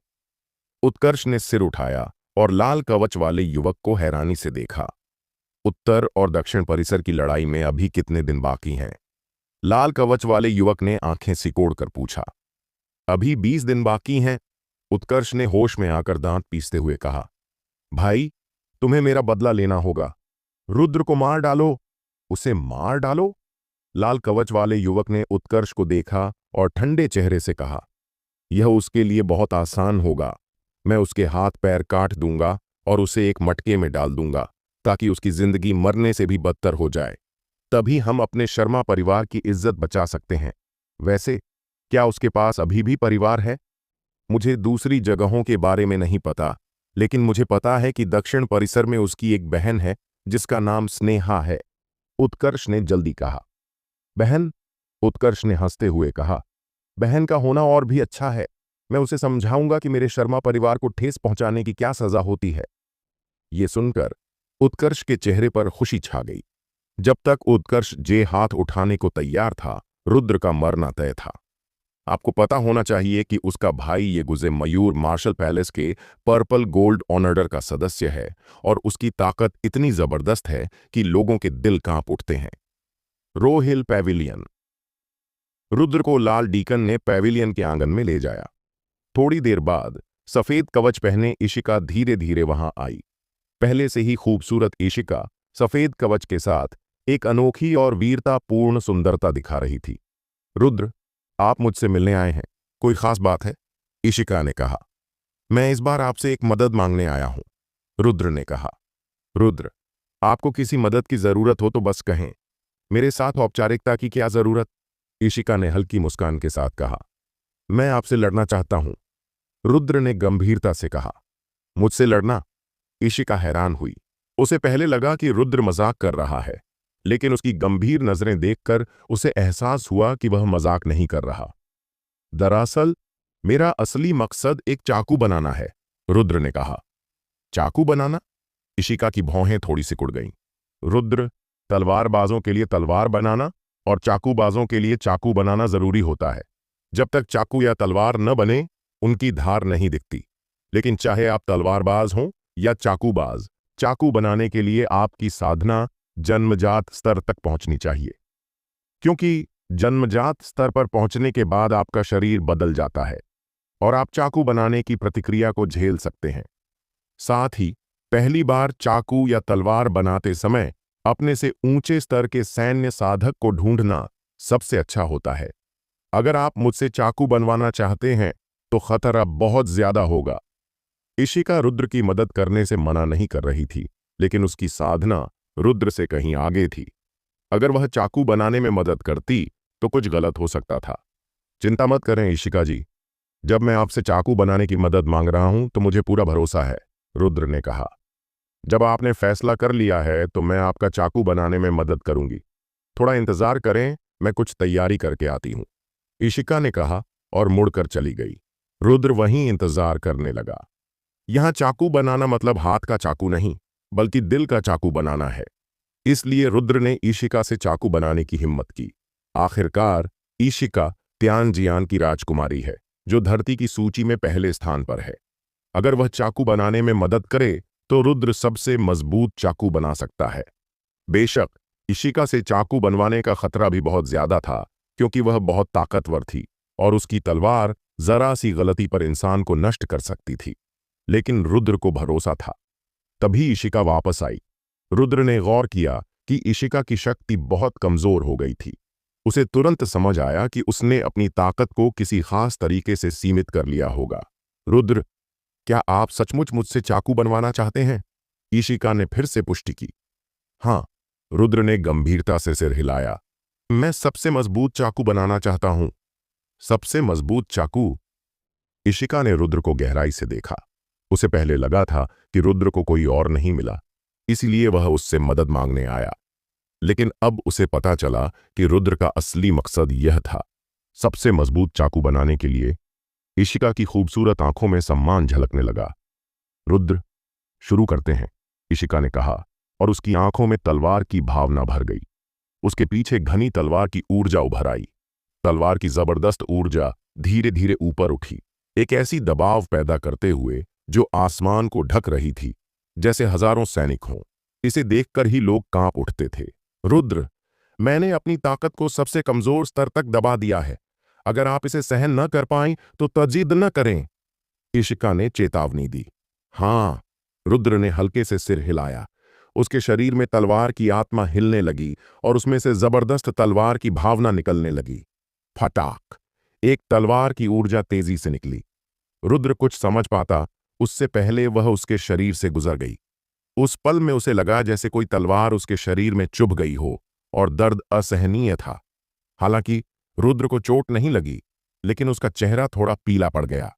उत्कर्ष ने सिर उठाया और लाल कवच वाले युवक को हैरानी से देखा। उत्तर और दक्षिण परिसर की लड़ाई में अभी कितने दिन बाकी हैं? लाल कवच वाले युवक ने आंखें सिकोड़कर पूछा। अभी 20 दिन बाकी हैं, उत्कर्ष ने होश में आकर दांत पीसते हुए कहा। भाई, तुम्हें मेरा बदला लेना होगा। रुद्र को मार डालो। उसे मार डालो? लाल कवच वाले युवक ने उत्कर्ष को देखा और ठंडे चेहरे से कहा। यह उसके लिए बहुत आसान होगा। मैं उसके हाथ पैर काट दूंगा और उसे एक मटके में डाल दूंगा, ताकि उसकी जिंदगी मरने से भी बदतर हो जाए। तभी हम अपने शर्मा परिवार की इज्जत बचा सकते हैं। वैसे क्या उसके पास अभी भी परिवार है? मुझे दूसरी जगहों के बारे में नहीं पता, लेकिन मुझे पता है कि दक्षिण परिसर में उसकी एक बहन है जिसका नाम स्नेहा है, उत्कर्ष ने जल्दी कहा। बहन? उत्कर्ष ने हंसते हुए कहा। बहन का होना और भी अच्छा है। मैं उसे समझाऊंगा कि मेरे शर्मा परिवार को ठेस पहुंचाने की क्या सजा होती है। ये सुनकर उत्कर्ष के चेहरे पर खुशी छा गई। जब तक उत्कर्ष जे हाथ उठाने को तैयार था, रुद्र का मरना तय था। आपको पता होना चाहिए कि उसका भाई ये गुजे मयूर मार्शल पैलेस के पर्पल गोल्ड ऑर्डर का सदस्य है और उसकी ताकत इतनी जबरदस्त है कि लोगों के दिल कांप उठते हैं। रोहिल पैविलियन। रुद्र को लाल डीकन ने पैविलियन के आंगन में ले जाया। थोड़ी देर बाद सफेद कवच पहने इशिका धीरे धीरे वहां आई। पहले से ही खूबसूरत इशिका सफेद कवच के साथ एक अनोखी और वीरतापूर्ण सुंदरता दिखा रही थी। रुद्र, आप मुझसे मिलने आए हैं, कोई खास बात है? इशिका ने कहा। मैं इस बार आपसे एक मदद मांगने आया हूं, रुद्र ने कहा। रुद्र, आपको किसी मदद की जरूरत हो तो बस कहें। मेरे साथ औपचारिकता की क्या जरूरत? इशिका ने हल्की मुस्कान के साथ कहा। मैं आपसे लड़ना चाहता हूं, रुद्र ने गंभीरता से कहा। मुझसे लड़ना? इशिका हैरान हुई। उसे पहले लगा कि रुद्र मजाक कर रहा है, लेकिन उसकी गंभीर नजरें देखकर उसे एहसास हुआ कि वह मजाक नहीं कर रहा। दरअसल मेरा असली मकसद एक चाकू बनाना है, रुद्र ने कहा। चाकू बनाना? इशिका की भौहें थोड़ी सिकुड़ गईं। रुद्र, तलवारबाजों के लिए तलवार बनाना और चाकूबाजों के लिए चाकू बनाना जरूरी होता है। जब तक चाकू या तलवार न बने, उनकी धार नहीं दिखती। लेकिन चाहे आप तलवारबाज हों या चाकूबाज, चाकू बनाने के लिए आपकी साधना जन्मजात स्तर तक पहुंचनी चाहिए। क्योंकि जन्मजात स्तर पर पहुंचने के बाद आपका शरीर बदल जाता है और आप चाकू बनाने की प्रतिक्रिया को झेल सकते हैं। साथ ही पहली बार चाकू या तलवार बनाते समय अपने से ऊंचे स्तर के सैन्य साधक को ढूंढना सबसे अच्छा होता है। अगर आप मुझसे चाकू बनवाना चाहते हैं तो खतरा बहुत ज्यादा होगा। इशिका रुद्र की मदद करने से मना नहीं कर रही थी, लेकिन उसकी साधना रुद्र से कहीं आगे थी। अगर वह चाकू बनाने में मदद करती तो कुछ गलत हो सकता था। चिंता मत करें इशिका जी, जब मैं आपसे चाकू बनाने की मदद मांग रहा हूं तो मुझे पूरा भरोसा है, रुद्र ने कहा। जब आपने फैसला कर लिया है तो मैं आपका चाकू बनाने में मदद करूंगी। थोड़ा इंतजार करें, मैं कुछ तैयारी करके आती हूं, इशिका ने कहा और मुड़कर चली गई। रुद्र वहीं इंतजार करने लगा। यहां चाकू बनाना मतलब हाथ का चाकू नहीं, बल्कि दिल का चाकू बनाना है। इसलिए रुद्र ने इशिका से चाकू बनाने की हिम्मत की। आखिरकार इशिका त्यानजियान की राजकुमारी है, जो धरती की सूची में पहले स्थान पर है। अगर वह चाकू बनाने में मदद करे तो रुद्र सबसे मजबूत चाकू बना सकता है। बेशक इशिका से चाकू बनवाने का खतरा भी बहुत ज्यादा था, क्योंकि वह बहुत ताकतवर थी और उसकी तलवार जरा सी गलती पर इंसान को नष्ट कर सकती थी। लेकिन रुद्र को भरोसा था। तभी इशिका वापस आई। रुद्र ने गौर किया कि इशिका की शक्ति बहुत कमजोर हो गई थी। उसे तुरंत समझ आया कि उसने अपनी ताकत को किसी खास तरीके से सीमित कर लिया होगा। रुद्र, क्या आप सचमुच मुझसे चाकू बनवाना चाहते हैं? इशिका ने फिर से पुष्टि की। हाँ, रुद्र ने गंभीरता से सिर हिलाया। मैं सबसे मजबूत चाकू बनाना चाहता हूं। सबसे मजबूत चाकू? इशिका ने रुद्र को गहराई से देखा। उसे पहले लगा था कि रुद्र को कोई और नहीं मिला, इसलिए वह उससे मदद मांगने आया। लेकिन अब उसे पता चला कि रुद्र का असली मकसद यह था। सबसे मजबूत चाकू बनाने के लिए इशिका की खूबसूरत आंखों में सम्मान झलकने लगा। रुद्र, शुरू करते हैं, इशिका ने कहा और उसकी आंखों में तलवार की भावना भर गई। उसके पीछे घनी तलवार की ऊर्जा उभर आई। तलवार की जबरदस्त ऊर्जा धीरे धीरे ऊपर उठी, एक ऐसी दबाव पैदा करते हुए जो आसमान को ढक रही थी, जैसे हजारों सैनिक हों। इसे देखकर ही लोग कांप उठते थे। रुद्र, मैंने अपनी ताकत को सबसे कमजोर स्तर तक दबा दिया है। अगर आप इसे सहन न कर पाएं तो तजिद न करें, इशिका ने चेतावनी दी। हाँ, रुद्र ने हल्के से सिर हिलाया। उसके शरीर में तलवार की आत्मा हिलने लगी और उसमें से जबरदस्त तलवार की भावना निकलने लगी। फटाक, एक तलवार की ऊर्जा तेजी से निकली। रुद्र कुछ समझ पाता उससे पहले वह उसके शरीर से गुजर गई। उस पल में उसे लगा जैसे कोई तलवार उसके शरीर में चुभ गई हो और दर्द असहनीय था। हालांकि रुद्र को चोट नहीं लगी, लेकिन उसका चेहरा थोड़ा पीला पड़ गया।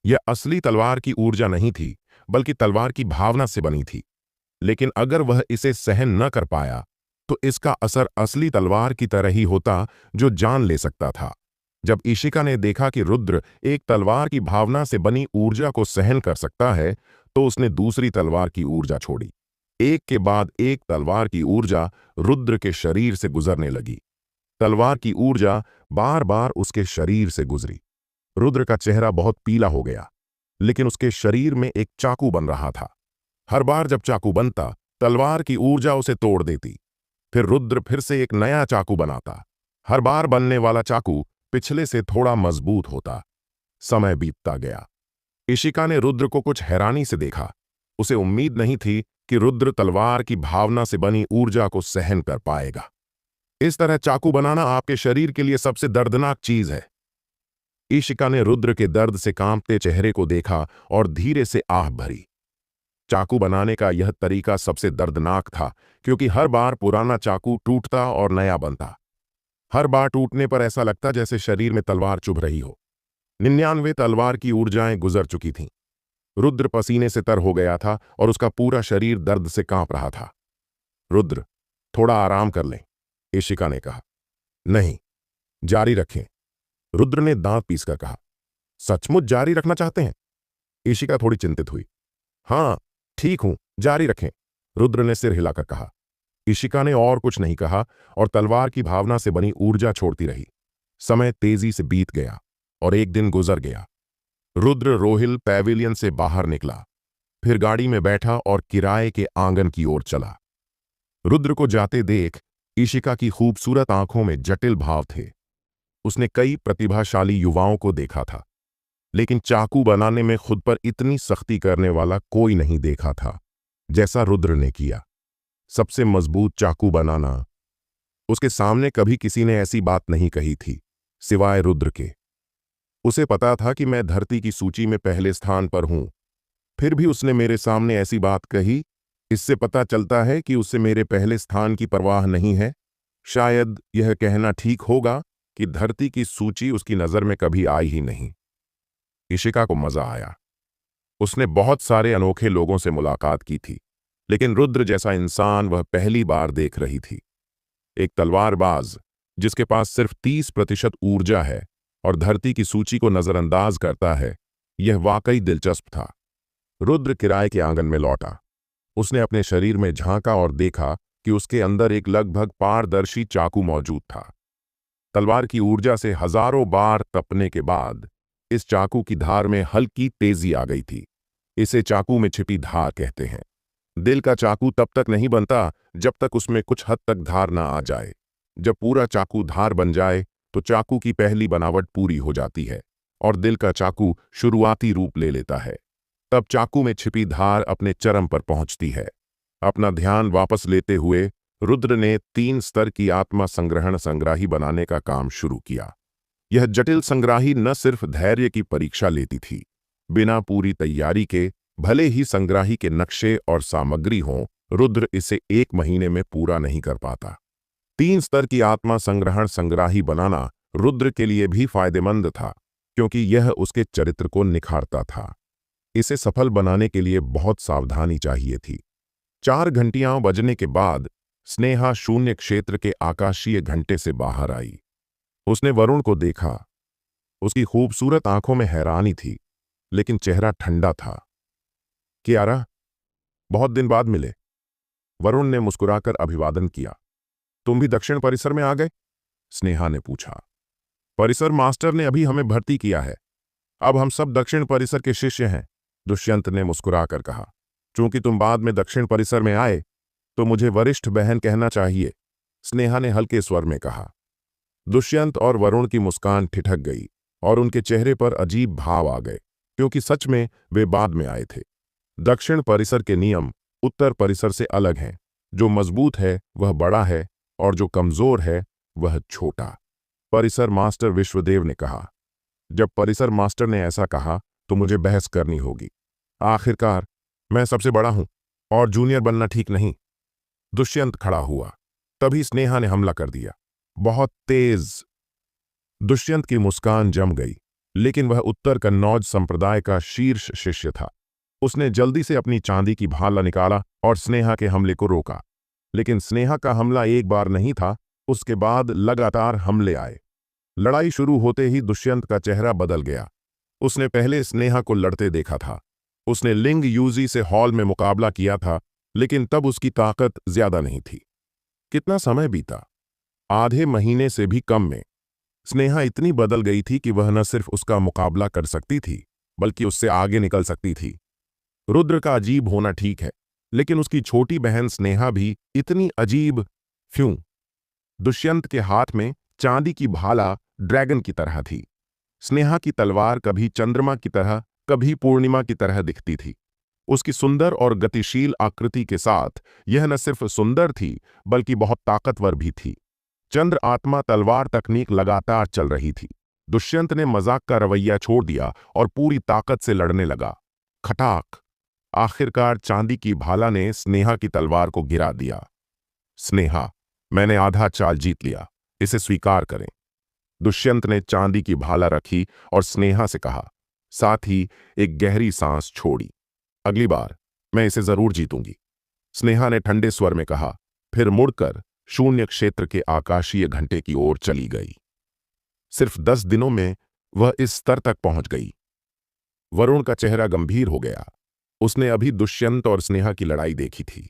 यह असली तलवार की ऊर्जा नहीं थी, बल्कि तलवार की भावना से बनी थी। लेकिन अगर वह इसे सहन न कर पाया तो इसका असर असली तलवार की तरह ही होता, जो जान ले सकता था। जब इशिका ने देखा कि रुद्र एक तलवार की भावना से बनी ऊर्जा को सहन कर सकता है, तो उसने दूसरी तलवार की ऊर्जा छोड़ी। एक के बाद एक तलवार की ऊर्जा रुद्र के शरीर से गुजरने लगी। तलवार की ऊर्जा बार बार उसके शरीर से गुजरी। रुद्र का चेहरा बहुत पीला हो गया, लेकिन उसके शरीर में एक चाकू बन रहा था। हर बार जब चाकू बनता, तलवार की ऊर्जा उसे तोड़ देती। फिर रुद्र फिर से एक नया चाकू बनाता। हर बार बनने वाला चाकू पिछले से थोड़ा मजबूत होता। समय बीतता गया। इशिका ने रुद्र को कुछ हैरानी से देखा। उसे उम्मीद नहीं थी कि रुद्र तलवार की भावना से बनी ऊर्जा को सहन कर पाएगा। इस तरह चाकू बनाना आपके शरीर के लिए सबसे दर्दनाक चीज है। इशिका ने रुद्र के दर्द से कांपते चेहरे को देखा और धीरे से आह भरी। चाकू बनाने का यह तरीका सबसे दर्दनाक था, क्योंकि हर बार पुराना चाकू टूटता और नया बनता। हर बार टूटने पर ऐसा लगता जैसे शरीर में तलवार चुभ रही हो। 99 तलवार की ऊर्जाएं गुजर चुकी थीं। रुद्र पसीने से तर हो गया था और उसका पूरा शरीर दर्द से कांप रहा था। रुद्र, थोड़ा आराम कर लें, इशिका ने कहा। नहीं, जारी रखें, रुद्र ने दांत पीसकर कहा। सचमुच जारी रखना चाहते हैं? इशिका थोड़ी चिंतित हुई। हाँ, ठीक हूं, जारी रखें, रुद्र ने सिर हिलाकर कहा। इशिका ने और कुछ नहीं कहा और तलवार की भावना से बनी ऊर्जा छोड़ती रही। समय तेजी से बीत गया और एक दिन गुजर गया। रुद्र रोहिल पैविलियन से बाहर निकला, फिर गाड़ी में बैठा और किराए के आंगन की ओर चला। रुद्र को जाते देख इशिका की खूबसूरत आंखों में जटिल भाव थे। उसने कई प्रतिभाशाली युवाओं को देखा था, लेकिन चाकू बनाने में खुद पर इतनी सख्ती करने वाला कोई नहीं देखा था जैसा रुद्र ने किया। सबसे मजबूत चाकू बनाना, उसके सामने कभी किसी ने ऐसी बात नहीं कही थी सिवाय रुद्र के। उसे पता था कि मैं धरती की सूची में पहले स्थान पर हूं, फिर भी उसने मेरे सामने ऐसी बात कही। इससे पता चलता है कि उसे मेरे पहले स्थान की परवाह नहीं है। शायद यह कहना ठीक होगा कि धरती की सूची उसकी नजर में कभी आई ही नहीं। इशिका को मजा आया। उसने बहुत सारे अनोखे लोगों से मुलाकात की थी, लेकिन रुद्र जैसा इंसान वह पहली बार देख रही थी। एक तलवारबाज जिसके पास सिर्फ 30% ऊर्जा है और धरती की सूची को नजरअंदाज करता है, यह वाकई दिलचस्प था। रुद्र किराए के आंगन में लौटा। उसने अपने शरीर में झांका और देखा कि उसके अंदर एक लगभग पारदर्शी चाकू मौजूद था। तलवार की ऊर्जा से हजारों बार तपने के बाद इस चाकू की धार में हल्की तेजी आ गई थी। इसे चाकू में छिपी धार कहते हैं। दिल का चाकू तब तक नहीं बनता जब तक उसमें कुछ हद तक धार ना आ जाए। जब पूरा चाकू धार बन जाए तो चाकू की पहली बनावट पूरी हो जाती है और दिल का चाकू शुरुआती रूप ले लेता है। तब चाकू में छिपी धार अपने चरम पर पहुंचती है। अपना ध्यान वापस लेते हुए रुद्र ने 3 स्तर की आत्मा संग्रहण संग्राही बनाने का काम शुरू किया। यह जटिल संग्राही न सिर्फ धैर्य की परीक्षा लेती थी, बिना पूरी तैयारी के, भले ही संग्राही के नक्शे और सामग्री हों, रुद्र इसे 1 महीने में पूरा नहीं कर पाता। 3 स्तर की आत्मा संग्रहण संग्राही बनाना रुद्र के लिए भी फायदेमंद था, क्योंकि यह उसके चरित्र को निखारता था। इसे सफल बनाने के लिए बहुत सावधानी चाहिए थी। 4 घंटियां बजने के बाद स्नेहा शून्य क्षेत्र के आकाशीय घंटे से बाहर आई। उसने वरुण को देखा। उसकी खूबसूरत आंखों में हैरानी थी, लेकिन चेहरा ठंडा था। कियारा, बहुत दिन बाद मिले। वरुण ने मुस्कुराकर अभिवादन किया। तुम भी दक्षिण परिसर में आ गए? स्नेहा ने पूछा। परिसर मास्टर ने अभी हमें भर्ती किया है। अब हम सब दक्षिण परिसर के शिष्य हैं, दुष्यंत ने मुस्कुराकर कहा। चूंकि तुम बाद में दक्षिण परिसर में आए, तो मुझे वरिष्ठ बहन कहना चाहिए, स्नेहा ने हल्के स्वर में कहा। दुष्यंत और वरुण की मुस्कान ठिठक गई और उनके चेहरे पर अजीब भाव आ गए, क्योंकि सच में वे बाद में आए थे। दक्षिण परिसर के नियम उत्तर परिसर से अलग हैं। जो मजबूत है वह बड़ा है और जो कमजोर है वह छोटा, परिसर मास्टर विश्वदेव ने कहा। जब परिसर मास्टर ने ऐसा कहा तो मुझे बहस करनी होगी। आखिरकार मैं सबसे बड़ा हूं और जूनियर बनना ठीक नहीं। दुष्यंत खड़ा हुआ। तभी स्नेहा ने हमला कर दिया, बहुत तेज। दुष्यंत की मुस्कान जम गई, लेकिन वह उत्तर कन्नौज संप्रदाय का शीर्ष शिष्य था। उसने जल्दी से अपनी चांदी की भाला निकाला और स्नेहा के हमले को रोका। लेकिन स्नेहा का हमला एक बार नहीं था, उसके बाद लगातार हमले आए। लड़ाई शुरू होते ही दुष्यंत का चेहरा बदल गया। उसने पहले स्नेहा को लड़ते देखा था। उसने लिंग यूजी से हॉल में मुकाबला किया था, लेकिन तब उसकी ताकत ज्यादा नहीं थी। कितना समय बीता, आधे महीने से भी कम में स्नेहा इतनी बदल गई थी कि वह न सिर्फ उसका मुकाबला कर सकती थी, बल्कि उससे आगे निकल सकती थी। रुद्र का अजीब होना ठीक है, लेकिन उसकी छोटी बहन स्नेहा भी इतनी अजीब क्यों? दुष्यंत के हाथ में चांदी की भाला ड्रैगन की तरह थी। स्नेहा की तलवार कभी चंद्रमा की तरह, कभी पूर्णिमा की तरह दिखती थी। उसकी सुंदर और गतिशील आकृति के साथ यह न सिर्फ सुंदर थी, बल्कि बहुत ताकतवर भी थी। चंद्र आत्मा तलवार तकनीक लगातार चल रही थी। दुष्यंत ने मजाक का रवैया छोड़ दिया और पूरी ताकत से लड़ने लगा। खटाक, आखिरकार चांदी की भाला ने स्नेहा की तलवार को गिरा दिया। स्नेहा, मैंने आधा चाल जीत लिया, इसे स्वीकार करें। दुष्यंत ने चांदी की भाला रखी और स्नेहा से कहा, साथ ही एक गहरी सांस छोड़ी। अगली बार मैं इसे जरूर जीतूंगी। स्नेहा ने ठंडे स्वर में कहा, फिर मुड़कर शून्य क्षेत्र के आकाशीय घंटे की ओर चली गई। सिर्फ 10 दिनों में वह इस स्तर तक पहुंच गई। वरुण का चेहरा गंभीर हो गया। उसने अभी दुष्यंत और स्नेहा की लड़ाई देखी थी।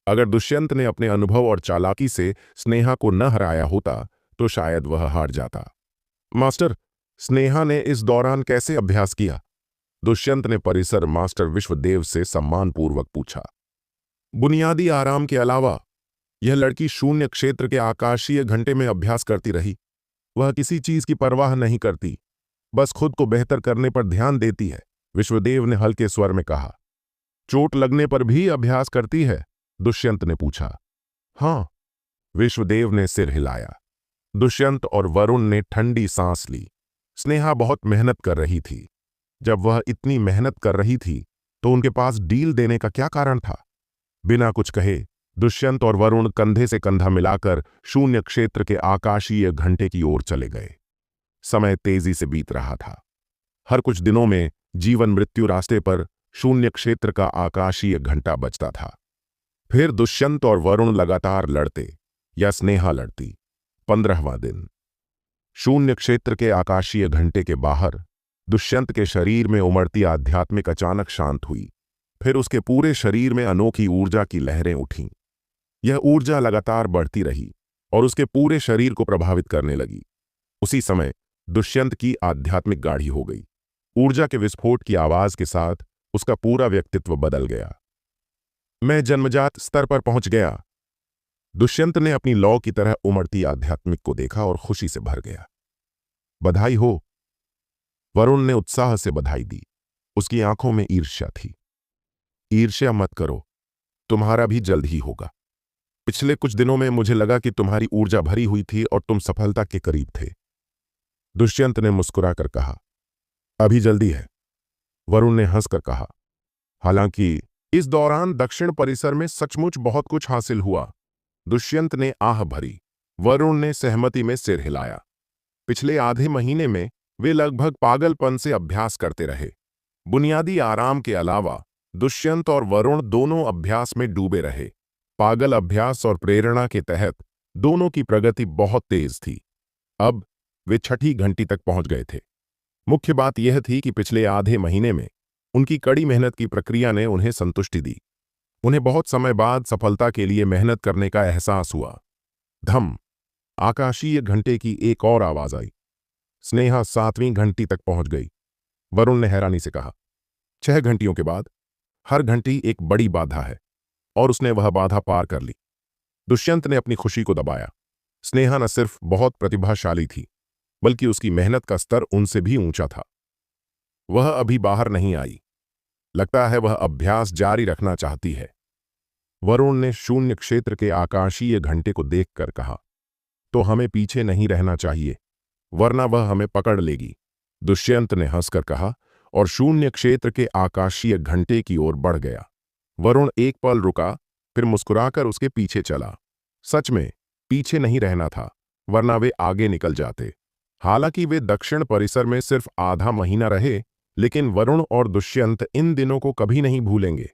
अगर दुष्यंत ने अपने अनुभव और चालाकी से स्नेहा को न हराया होता तो शायद वह हार जाता। मास्टर, स्नेहा ने इस दौरान कैसे अभ्यास किया? दुष्यंत ने परिसर मास्टर विश्वदेव से सम्मानपूर्वक पूछा। बुनियादी आराम के अलावा यह लड़की शून्य क्षेत्र के आकाशीय घंटे में अभ्यास करती रही। वह किसी चीज की परवाह नहीं करती, बस खुद को बेहतर करने पर ध्यान देती है, विश्वदेव ने हल्के स्वर में कहा। चोट लगने पर भी अभ्यास करती है? दुष्यंत ने पूछा। हां, विश्वदेव ने सिर हिलाया। दुष्यंत और वरुण ने ठंडी सांस ली। स्नेहा बहुत मेहनत कर रही थी। जब वह इतनी मेहनत कर रही थी तो उनके पास डील देने का क्या कारण था? बिना कुछ कहे दुष्यंत और वरुण कंधे से कंधा मिलाकर शून्य क्षेत्र के आकाशीय घंटे की ओर चले गए। समय तेजी से बीत रहा था। हर कुछ दिनों में जीवन मृत्यु रास्ते पर शून्य क्षेत्र का आकाशीय घंटा बजता था। फिर दुष्यंत और वरुण लगातार लड़ते या स्नेहा लड़ती। 15वां दिन। शून्य क्षेत्र के आकाशीय घंटे के बाहर दुष्यंत के शरीर में उमड़ती आध्यात्मिक अचानक शांत हुई। फिर उसके पूरे शरीर में अनोखी ऊर्जा की लहरें उठीं। यह ऊर्जा लगातार बढ़ती रही और उसके पूरे शरीर को प्रभावित करने लगी। उसी समय दुष्यंत की आध्यात्मिक गाढ़ी हो गई। ऊर्जा के विस्फोट की आवाज के साथ उसका पूरा व्यक्तित्व बदल गया। मैं जन्मजात स्तर पर पहुंच गया। दुष्यंत ने अपनी लौ की तरह उमड़ती आध्यात्मिक को देखा और खुशी से भर गया। बधाई हो। वरुण ने उत्साह से बधाई दी। उसकी आंखों में ईर्ष्या थी। ईर्ष्या मत करो, तुम्हारा भी जल्द ही होगा। पिछले कुछ दिनों में मुझे लगा कि तुम्हारी ऊर्जा भरी हुई थी और तुम सफलता के करीब थे। दुष्यंत ने मुस्कुराकर कहा। अभी जल्दी है, वरुण ने हंसकर कहा। हालांकि इस दौरान दक्षिण परिसर में सचमुच बहुत कुछ हासिल हुआ। दुष्यंत ने आह भरी। वरुण ने सहमति में सिर हिलाया। पिछले आधे महीने में वे लगभग पागलपन से अभ्यास करते रहे। बुनियादी आराम के अलावा दुष्यंत और वरुण दोनों अभ्यास में डूबे रहे। पागल अभ्यास और प्रेरणा के तहत दोनों की प्रगति बहुत तेज थी। अब वे छठी घंटी तक पहुंच गए थे। मुख्य बात यह थी कि पिछले आधे महीने में उनकी कड़ी मेहनत की प्रक्रिया ने उन्हें संतुष्टि दी। उन्हें बहुत समय बाद सफलता के लिए मेहनत करने का एहसास हुआ। धम! आकाशीय घंटे की एक और आवाज आई। स्नेहा 7वीं घंटी तक पहुंच गई। वरुण ने हैरानी से कहा, 6 घंटियों के बाद हर घंटी एक बड़ी बाधा है, और उसने वह बाधा पार कर ली। दुष्यंत ने अपनी खुशी को दबाया। स्नेहा न सिर्फ बहुत प्रतिभाशाली थी, बल्कि उसकी मेहनत का स्तर उनसे भी ऊंचा था। वह अभी बाहर नहीं आई। लगता है वह अभ्यास जारी रखना चाहती है। वरुण ने शून्य क्षेत्र के आकाशीय घंटे को देखकर कहा, तो हमें पीछे नहीं रहना चाहिए, वरना वह हमें पकड़ लेगी। दुष्यंत ने हंसकर कहा और शून्य क्षेत्र के आकाशीय घंटे की ओर बढ़ गया। वरुण एक पल रुका, फिर मुस्कुराकर उसके पीछे चला। सच में पीछे नहीं रहना था, वरना वे आगे निकल जाते। हालांकि वे दक्षिण परिसर में सिर्फ आधा महीना रहे, लेकिन वरुण और दुष्यंत इन दिनों को कभी नहीं भूलेंगे,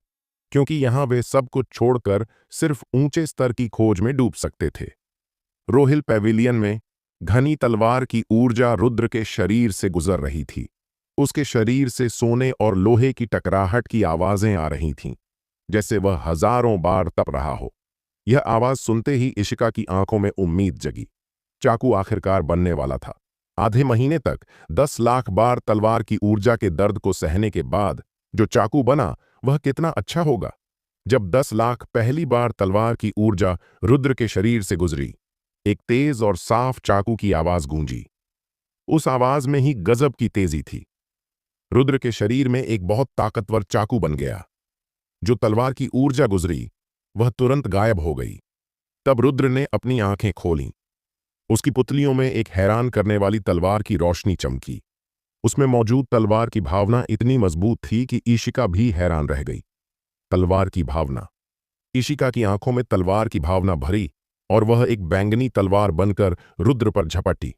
क्योंकि यहां वे सब कुछ छोड़कर सिर्फ ऊंचे स्तर की खोज में डूब सकते थे। रोहिल पैविलियन में घनी तलवार की ऊर्जा रुद्र के शरीर से गुजर रही थी। उसके शरीर से सोने और लोहे की टकराहट की आवाजें आ रही थीं, जैसे वह हजारों बार तप रहा हो। यह आवाज सुनते ही इशिका की आंखों में उम्मीद जगी। चाकू आखिरकार बनने वाला था। आधे महीने तक 10 लाख बार तलवार की ऊर्जा के दर्द को सहने के बाद जो चाकू बना, वह कितना अच्छा होगा। जब 10 लाख पहली बार तलवार की ऊर्जा रुद्र के शरीर से गुजरी, एक तेज और साफ चाकू की आवाज गूंजी। उस आवाज में ही गजब की तेजी थी। रुद्र के शरीर में एक बहुत ताकतवर चाकू बन गया। जो तलवार की ऊर्जा गुजरी, वह तुरंत गायब हो गई। तब रुद्र ने अपनी आंखें खोलीं। उसकी पुतलियों में एक हैरान करने वाली तलवार की रोशनी चमकी। उसमें मौजूद तलवार की भावना इतनी मजबूत थी कि ईशिका भी हैरान रह गई। तलवार की भावना। इशिका की आंखों में तलवार की भावना भरी और वह एक बैंगनी तलवार बनकर रुद्र पर झपटी।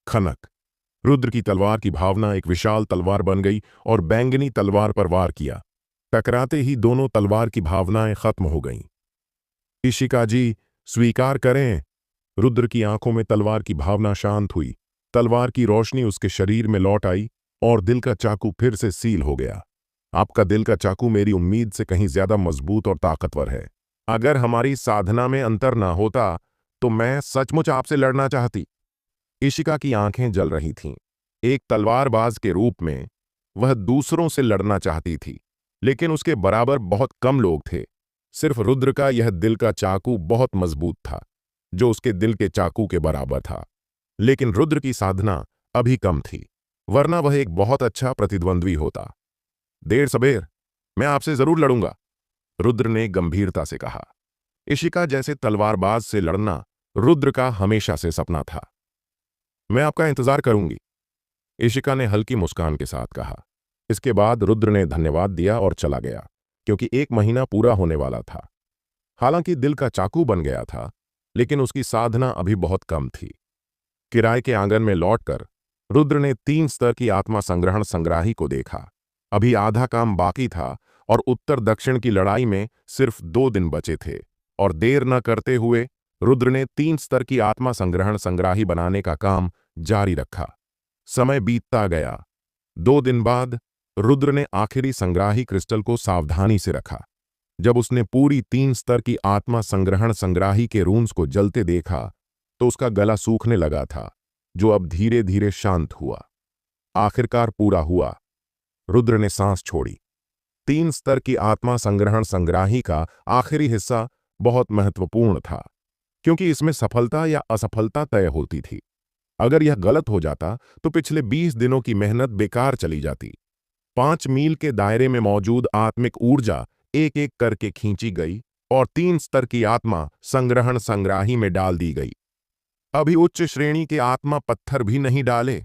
खनक। रुद्र की तलवार की भावना एक विशाल तलवार बन गई और बैंगनी तलवार पर वार किया। टकराते ही दोनों तलवार की भावनाएं खत्म हो गईं। इशिका जी, स्वीकार करें। रुद्र की आंखों में तलवार की भावना शांत हुई। तलवार की रोशनी उसके शरीर में लौट आई और दिल का चाकू फिर से सील हो गया। आपका दिल का चाकू मेरी उम्मीद से कहीं ज्यादा मजबूत और ताकतवर है। अगर हमारी साधना में अंतर ना होता तो मैं सचमुच आपसे लड़ना चाहती। इशिका की आंखें जल रही थीं। एक तलवारबाज के रूप में वह दूसरों से लड़ना चाहती थी, लेकिन उसके बराबर बहुत कम लोग थे। सिर्फ रुद्र का यह दिल का चाकू बहुत मजबूत था, जो उसके दिल के चाकू के बराबर था। लेकिन रुद्र की साधना अभी कम थी, वरना वह एक बहुत अच्छा प्रतिद्वंद्वी होता। देर सबेर मैं आपसे जरूर लड़ूंगा, रुद्र ने गंभीरता से कहा। इशिका जैसे तलवारबाज से लड़ना रुद्र का हमेशा से सपना था। मैं आपका इंतजार करूंगी, इशिका ने हल्की मुस्कान के साथ कहा। इसके बाद रुद्र ने धन्यवाद दिया और चला गया, क्योंकि 1 महीना पूरा होने वाला था। हालांकि दिल का चाकू बन गया था, लेकिन उसकी साधना अभी बहुत कम थी। किराए के आंगन में लौटकर रुद्र ने 3 स्तर की आत्मा संग्रहण संग्राही को देखा। अभी आधा काम बाकी था और उत्तर दक्षिण की लड़ाई में सिर्फ 2 दिन बचे थे, और देर न करते हुए रुद्र ने 3 स्तर की आत्मा संग्रहण संग्राही बनाने का काम जारी रखा। समय बीतता गया। 2 दिन बाद रुद्र ने आखिरी संग्राही क्रिस्टल को सावधानी से रखा। जब उसने पूरी 3 स्तर की आत्मा संग्रहण संग्राही के रून्स को जलते देखा तो उसका गला सूखने लगा था, जो अब धीरे धीरे शांत हुआ। आखिरकार पूरा हुआ। रुद्र ने सांस छोड़ी। 3 स्तर की आत्मा संग्रहण संग्राही का आखिरी हिस्सा बहुत महत्वपूर्ण था, क्योंकि इसमें सफलता या असफलता तय होती थी। अगर यह गलत हो जाता तो पिछले 20 दिनों की मेहनत बेकार चली जाती। 5 मील के दायरे में मौजूद आत्मिक ऊर्जा एक एक करके खींची गई और 3 स्तर की आत्मा संग्रहण संग्राही में डाल दी गई। अभी उच्च श्रेणी के आत्मा पत्थर भी नहीं डाले,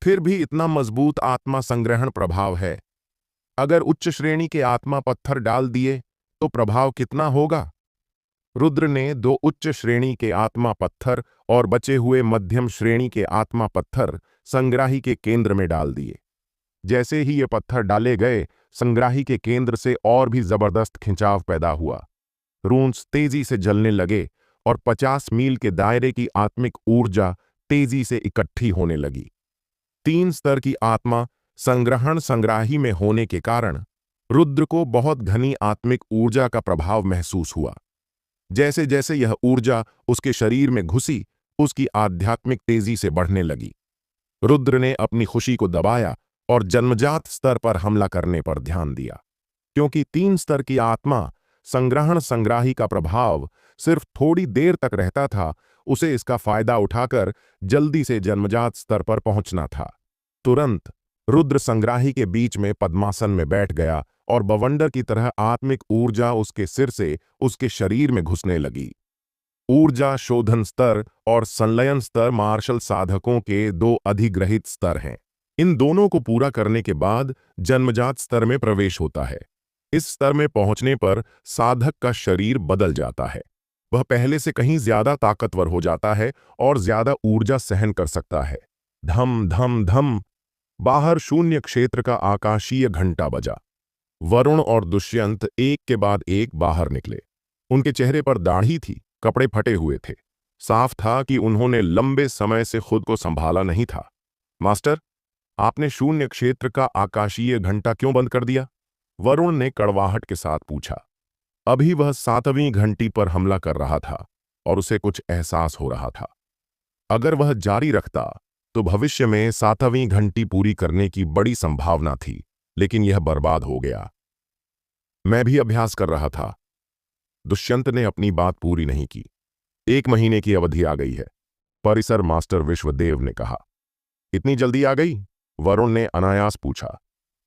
फिर भी इतना मजबूत आत्मा संग्रहण प्रभाव है। अगर उच्च श्रेणी के आत्मा पत्थर डाल दिए तो प्रभाव कितना होगा? रुद्र ने 2 उच्च श्रेणी के आत्मा पत्थर और बचे हुए मध्यम श्रेणी के आत्मा पत्थर संग्राही के केंद्र में डाल दिए। जैसे ही ये पत्थर डाले गए, संग्राही के केंद्र से और भी जबरदस्त खिंचाव पैदा हुआ। रून्स तेजी से जलने लगे और 50 मील के दायरे की आत्मिक ऊर्जा तेजी से इकट्ठी होने लगी। 3 स्तर की आत्मा संग्रहण संग्राही में होने के कारण रुद्र को बहुत घनी आत्मिक ऊर्जा का प्रभाव महसूस हुआ। जैसे जैसे यह ऊर्जा उसके शरीर में घुसी, उसकी आध्यात्मिक तेजी से बढ़ने लगी। रुद्र ने अपनी खुशी को दबाया और जन्मजात स्तर पर हमला करने पर ध्यान दिया, क्योंकि 3 स्तर की आत्मा संग्रहण संग्राही का प्रभाव सिर्फ थोड़ी देर तक रहता था। उसे इसका फायदा उठाकर जल्दी से जन्मजात स्तर पर पहुंचना था। तुरंत रुद्र संग्राही के बीच में पद्मासन में बैठ गया और बवंडर की तरह आत्मिक ऊर्जा उसके सिर से उसके शरीर में घुसने लगी। ऊर्जा शोधन स्तर और संलयन स्तर मार्शल साधकों के 2 अधिग्रहित स्तर हैं। इन दोनों को पूरा करने के बाद जन्मजात स्तर में प्रवेश होता है। इस स्तर में पहुंचने पर साधक का शरीर बदल जाता है। वह पहले से कहीं ज्यादा ताकतवर हो जाता है और ज्यादा ऊर्जा सहन कर सकता है। धम धम धम, बाहर शून्य क्षेत्र का आकाशीय घंटा बजा। वरुण और दुष्यंत एक के बाद एक बाहर निकले। उनके चेहरे पर दाढ़ी थी, कपड़े फटे हुए थे। साफ था कि उन्होंने लंबे समय से खुद को संभाला नहीं था। मास्टर, आपने शून्य क्षेत्र का आकाशीय घंटा क्यों बंद कर दिया? वरुण ने कड़वाहट के साथ पूछा। अभी वह 7वीं घंटी पर हमला कर रहा था और उसे कुछ एहसास हो रहा था। अगर वह जारी रखता तो भविष्य में 7वीं घंटी पूरी करने की बड़ी संभावना थी, लेकिन यह बर्बाद हो गया। मैं भी अभ्यास कर रहा था। दुष्यंत ने अपनी बात पूरी नहीं की। 1 महीने की अवधि आ गई है, परिसर मास्टर विश्वदेव ने कहा। इतनी जल्दी आ गई? वरुण ने अनायास पूछा।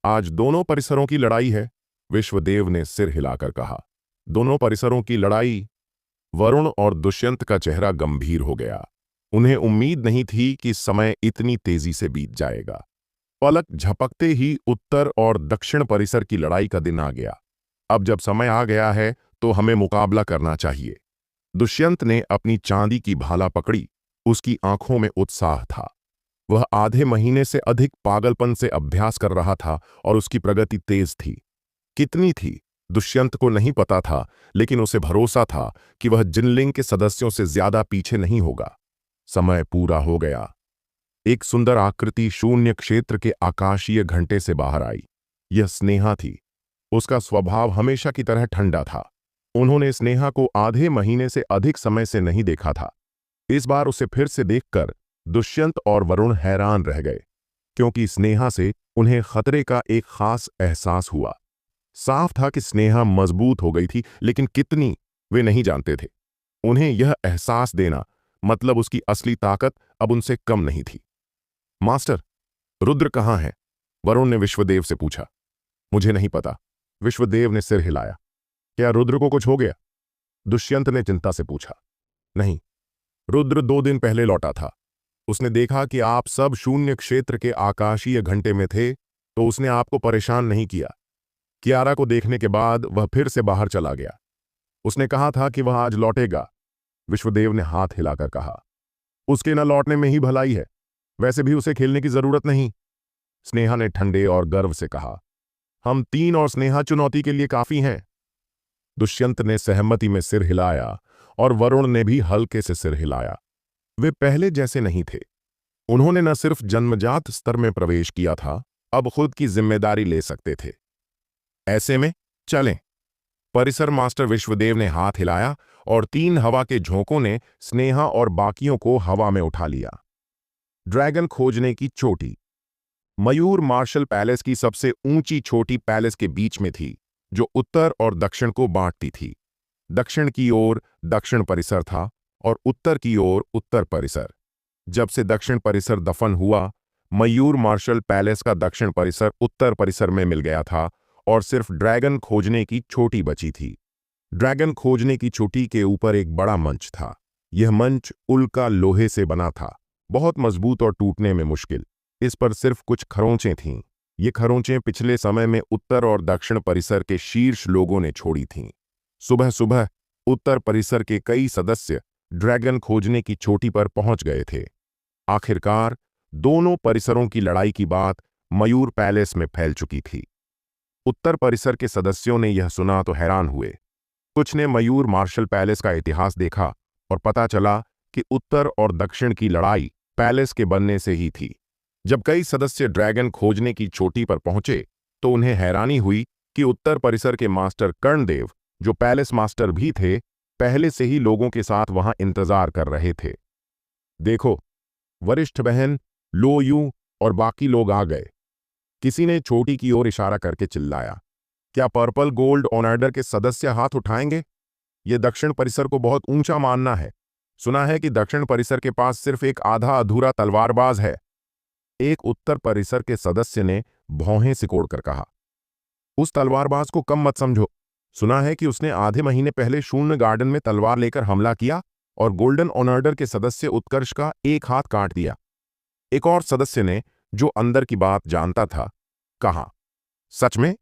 आज दोनों परिसरों की लड़ाई है, विश्वदेव ने सिर हिलाकर कहा। दोनों परिसरों की लड़ाई? वरुण और दुष्यंत का चेहरा गंभीर हो गया। उन्हें उम्मीद नहीं थी कि समय इतनी तेजी से बीत जाएगा। पलक झपकते ही उत्तर और दक्षिण परिसर की लड़ाई का दिन आ गया। अब जब समय आ गया है तो हमें मुकाबला करना चाहिए। दुष्यंत ने अपनी चांदी की भाला पकड़ी। उसकी आंखों में उत्साह था। वह आधे महीने से अधिक पागलपन से अभ्यास कर रहा था और उसकी प्रगति तेज थी। कितनी थी दुष्यंत को नहीं पता था, लेकिन उसे भरोसा था कि वह जिनलिंग के सदस्यों से ज्यादा पीछे नहीं होगा। समय पूरा हो गया। एक सुंदर आकृति शून्य क्षेत्र के आकाशीय घंटे से बाहर आई। यह स्नेहा थी। उसका स्वभाव हमेशा की तरह ठंडा था। उन्होंने स्नेहा को आधे महीने से अधिक समय से नहीं देखा था। इस बार उसे फिर से देखकर दुष्यंत और वरुण हैरान रह गए, क्योंकि स्नेहा से उन्हें खतरे का एक खास एहसास हुआ। साफ था कि स्नेहा मजबूत हो गई थी, लेकिन कितनी वे नहीं जानते थे। उन्हें यह एहसास देना मतलब उसकी असली ताकत अब उनसे कम नहीं थी। मास्टर, रुद्र कहाँ है? वरुण ने विश्वदेव से पूछा। मुझे नहीं पता, विश्वदेव ने सिर हिलाया। क्या रुद्र को कुछ हो गया? दुष्यंत ने चिंता से पूछा। नहीं, रुद्र 2 दिन पहले लौटा था। उसने देखा कि आप सब शून्य क्षेत्र के आकाशीय घंटे में थे, तो उसने आपको परेशान नहीं किया। कियारा को देखने के बाद वह फिर से बाहर चला गया। उसने कहा था कि वह आज लौटेगा। विश्वदेव ने हाथ हिलाकर कहा। उसके न लौटने में ही भलाई है। वैसे भी उसे खेलने की जरूरत नहीं। स्नेहा ने ठंडे और गर्व से कहा। हम 3 और स्नेहा चुनौती के लिए काफी हैं। दुष्यंत ने सहमति में सिर हिलाया और वरुण ने भी हल्के से सिर हिलाया। वे पहले जैसे नहीं थे। उन्होंने न सिर्फ जन्मजात स्तर में प्रवेश किया था, अब खुद की जिम्मेदारी ले सकते थे। ऐसे में चलें। परिसर मास्टर विश्वदेव ने हाथ हिलाया और 3 हवा के झोंकों ने स्नेहा और बाकियों को हवा में उठा लिया। ड्रैगन खोजने की चोटी मयूर मार्शल पैलेस की सबसे ऊंची छोटी पैलेस के बीच में थी, जो उत्तर और दक्षिण को बांटती थी। दक्षिण की ओर दक्षिण परिसर था और उत्तर की ओर उत्तर परिसर। जब से दक्षिण परिसर दफन हुआ, मयूर मार्शल पैलेस का दक्षिण परिसर उत्तर परिसर में मिल गया था और सिर्फ ड्रैगन खोजने की चोटी बची थी। ड्रैगन खोजने की चोटी के ऊपर एक बड़ा मंच था। यह मंच उल्का लोहे से बना था, बहुत मजबूत और टूटने में मुश्किल। इस पर सिर्फ कुछ खरोंचें थीं। ये खरोंचें पिछले समय में उत्तर और दक्षिण परिसर के शीर्ष लोगों ने छोड़ी थीं। सुबह सुबह उत्तर परिसर के कई सदस्य ड्रैगन खोजने की चोटी पर पहुंच गए थे। आखिरकार दोनों परिसरों की लड़ाई की बात मयूर पैलेस में फैल चुकी थी। उत्तर परिसर के सदस्यों ने यह सुना तो हैरान हुए। कुछ ने मयूर मार्शल पैलेस का इतिहास देखा और पता चला कि उत्तर और दक्षिण की लड़ाई पैलेस के बनने से ही थी। जब कई सदस्य ड्रैगन खोजने की चोटी पर पहुंचे तो उन्हें हैरानी हुई कि उत्तर परिसर के मास्टर कर्णदेव, जो पैलेस मास्टर भी थे, पहले से ही लोगों के साथ वहां इंतजार कर रहे थे। देखो, वरिष्ठ बहन, लो यू और बाकी लोग आ गए। किसी ने चोटी की ओर इशारा करके चिल्लाया। क्या पर्पल गोल्ड ऑनर्डर के सदस्य हाथ उठाएंगे? ये दक्षिण परिसर को बहुत ऊंचा मानना है। सुना है कि दक्षिण परिसर के पास सिर्फ एक आधा अधूरा तलवारबाज है। एक उत्तर परिसर के सदस्य ने भौहें सिकोड़कर कहा। उस तलवारबाज को कम मत समझो। सुना है कि उसने आधे महीने पहले शून्य गार्डन में तलवार लेकर हमला किया और गोल्डन ऑनर्डर के सदस्य उत्कर्ष का एक हाथ काट दिया। एक और सदस्य ने, जो अंदर की बात जानता था, कहा। सच में?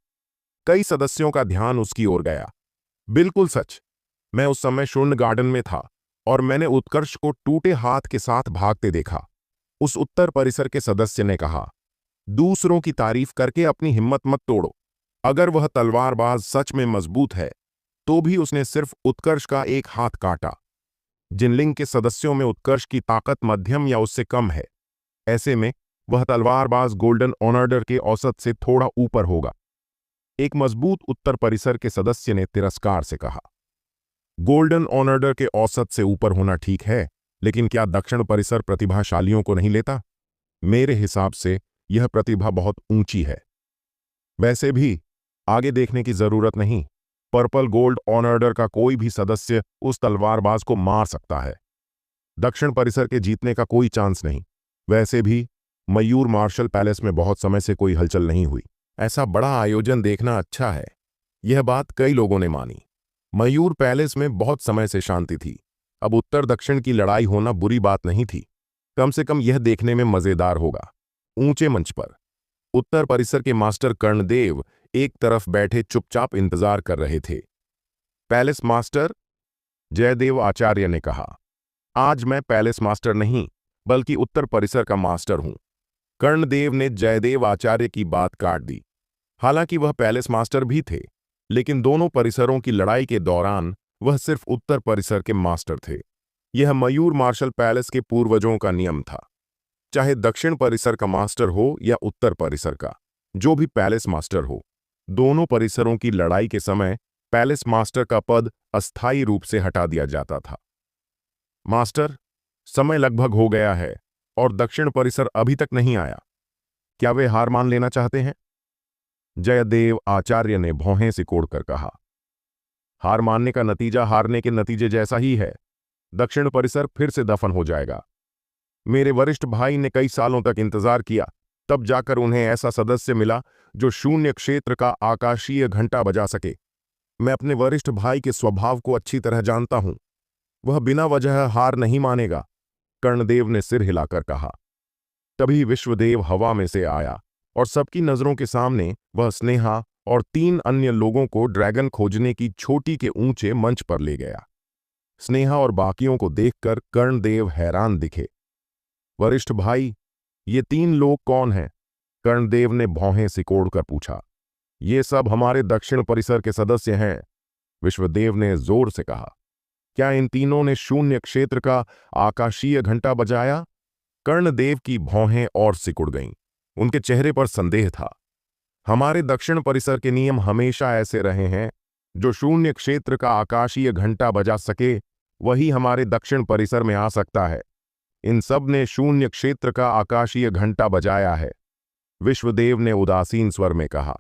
कई सदस्यों का ध्यान उसकी ओर गया। बिल्कुल सच। मैं उस समय शून्य गार्डन में था और मैंने उत्कर्ष को टूटे हाथ के साथ भागते देखा। उस उत्तर परिसर के सदस्य ने कहा। दूसरों की तारीफ करके अपनी हिम्मत मत तोड़ो। अगर वह तलवारबाज सच में मजबूत है, तो भी उसने सिर्फ उत्कर्ष का एक हाथ काटा। जिनलिंग के सदस्यों में उत्कर्ष की ताकत मध्यम या उससे कम है। ऐसे में वह तलवारबाज गोल्डन ऑनर्डर के औसत से थोड़ा ऊपर होगा। एक मजबूत उत्तर परिसर के सदस्य ने तिरस्कार से कहा। गोल्डन ऑनर्डर के औसत से ऊपर होना ठीक है, लेकिन क्या दक्षिण परिसर प्रतिभाशालियों को नहीं लेता? मेरे हिसाब से यह प्रतिभा बहुत ऊंची है। वैसे भी आगे देखने की जरूरत नहीं। पर्पल गोल्ड ऑनर्डर का कोई भी सदस्य उस तलवारबाज को मार सकता है। दक्षिण परिसर के जीतने का कोई चांस नहीं। वैसे भी मयूर मार्शल पैलेस में बहुत समय से कोई हलचल नहीं हुई। ऐसा बड़ा आयोजन देखना अच्छा है। यह बात कई लोगों ने मानी। मयूर पैलेस में बहुत समय से शांति थी। अब उत्तर दक्षिण की लड़ाई होना बुरी बात नहीं थी। कम से कम यह देखने में मजेदार होगा। ऊंचे मंच पर उत्तर परिसर के मास्टर कर्णदेव एक तरफ बैठे चुपचाप इंतजार कर रहे थे। पैलेस मास्टर, जयदेव आचार्य ने कहा, आज मैं पैलेस मास्टर नहीं बल्कि उत्तर परिसर का मास्टर हूं। कर्णदेव ने जयदेव आचार्य की बात काट दी। हालांकि वह पैलेस मास्टर भी थे, लेकिन दोनों परिसरों की लड़ाई के दौरान वह सिर्फ उत्तर परिसर के मास्टर थे। यह मयूर मार्शल पैलेस के पूर्वजों का नियम था। चाहे दक्षिण परिसर का मास्टर हो या उत्तर परिसर का, जो भी पैलेस मास्टर हो, दोनों परिसरों की लड़ाई के समय पैलेस मास्टर का पद अस्थायी रूप से हटा दिया जाता था। मास्टर, समय लगभग हो गया है और दक्षिण परिसर अभी तक नहीं आया। क्या वे हार मान लेना चाहते हैं? जयदेव आचार्य ने भौहें सिकोड़कर कहा, हार मानने का नतीजा हारने के नतीजे जैसा ही है। दक्षिण परिसर फिर से दफन हो जाएगा। मेरे वरिष्ठ भाई ने कई सालों तक इंतजार किया, तब जाकर उन्हें ऐसा सदस्य मिला जो शून्य क्षेत्र का आकाशीय घंटा बजा सके। मैं अपने वरिष्ठ भाई के स्वभाव को अच्छी तरह जानता हूं। वह बिना वजह हार नहीं मानेगा। कर्णदेव ने सिर हिलाकर कहा। तभी विश्वदेव हवा में से आया और सबकी नजरों के सामने वह स्नेहा और 3 अन्य लोगों को ड्रैगन खोजने की चोटी के ऊंचे मंच पर ले गया। स्नेहा और बाकियों को देखकर कर्णदेव हैरान दिखे। वरिष्ठ भाई, ये 3 लोग कौन हैं? कर्णदेव ने भौहें सिकोड़कर पूछा। ये सब हमारे दक्षिण परिसर के सदस्य हैं, विश्वदेव ने जोर से कहा। क्या इन तीनों ने शून्य क्षेत्र का आकाशीय घंटा बजाया? कर्णदेव की भौहें और सिकुड़ गईं। उनके चेहरे पर संदेह था। हमारे दक्षिण परिसर के नियम हमेशा ऐसे रहे हैं, जो शून्य क्षेत्र का आकाशीय घंटा बजा सके वही हमारे दक्षिण परिसर में आ सकता है। इन सब ने शून्य क्षेत्र का आकाशीय घंटा बजाया है, विश्वदेव ने उदासीन स्वर में कहा।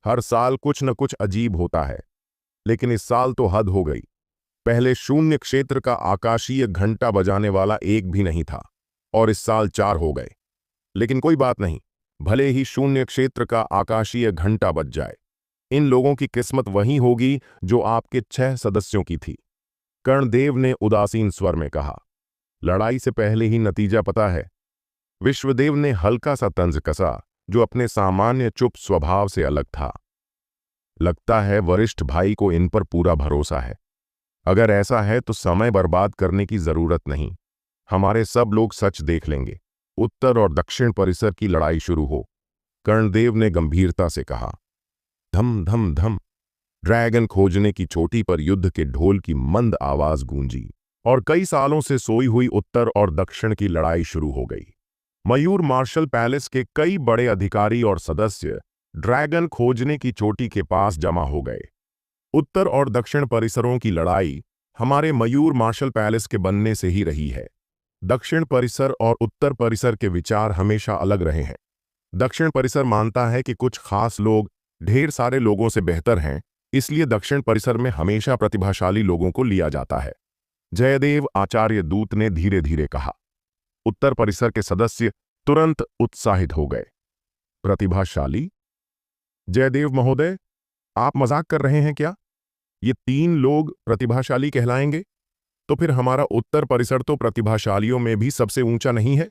हर साल कुछ न कुछ अजीब होता है, लेकिन इस साल तो हद हो गई। पहले शून्य क्षेत्र का आकाशीय घंटा बजाने वाला एक भी नहीं था और इस साल 4 हो गए। लेकिन कोई बात नहीं, भले ही शून्य क्षेत्र का आकाशीय घंटा बज जाए, इन लोगों की किस्मत वही होगी जो आपके 6 सदस्यों की थी, कर्णदेव ने उदासीन स्वर में कहा। लड़ाई से पहले ही नतीजा पता है, विश्वदेव ने हल्का सा तंज कसा, जो अपने सामान्य चुप स्वभाव से अलग था। लगता है वरिष्ठ भाई को इन पर पूरा भरोसा है। अगर ऐसा है तो समय बर्बाद करने की जरूरत नहीं। हमारे सब लोग सच देख लेंगे। उत्तर और दक्षिण परिसर की लड़ाई शुरू हो, कर्णदेव ने गंभीरता से कहा। धम धम धम, ड्रैगन खोजने की चोटी पर युद्ध के ढोल की मंद आवाज गूंजी और कई सालों से सोई हुई उत्तर और दक्षिण की लड़ाई शुरू हो गई। मयूर मार्शल पैलेस के कई बड़े अधिकारी और सदस्य ड्रैगन खोजने की चोटी के पास जमा हो गए। उत्तर और दक्षिण परिसरों की लड़ाई हमारे मयूर मार्शल पैलेस के बनने से ही रही है। दक्षिण परिसर और उत्तर परिसर के विचार हमेशा अलग रहे हैं। दक्षिण परिसर मानता है कि कुछ खास लोग ढेर सारे लोगों से बेहतर हैं, इसलिए दक्षिण परिसर में हमेशा प्रतिभाशाली लोगों को लिया जाता है, जयदेव आचार्य दूत ने धीरे धीरे कहा। उत्तर परिसर के सदस्य तुरंत उत्साहित हो गए। प्रतिभाशाली? जयदेव महोदय, आप मजाक कर रहे हैं क्या? ये 3 लोग प्रतिभाशाली कहलाएंगे? तो फिर हमारा उत्तर परिसर तो प्रतिभाशालियों में भी सबसे ऊंचा नहीं है?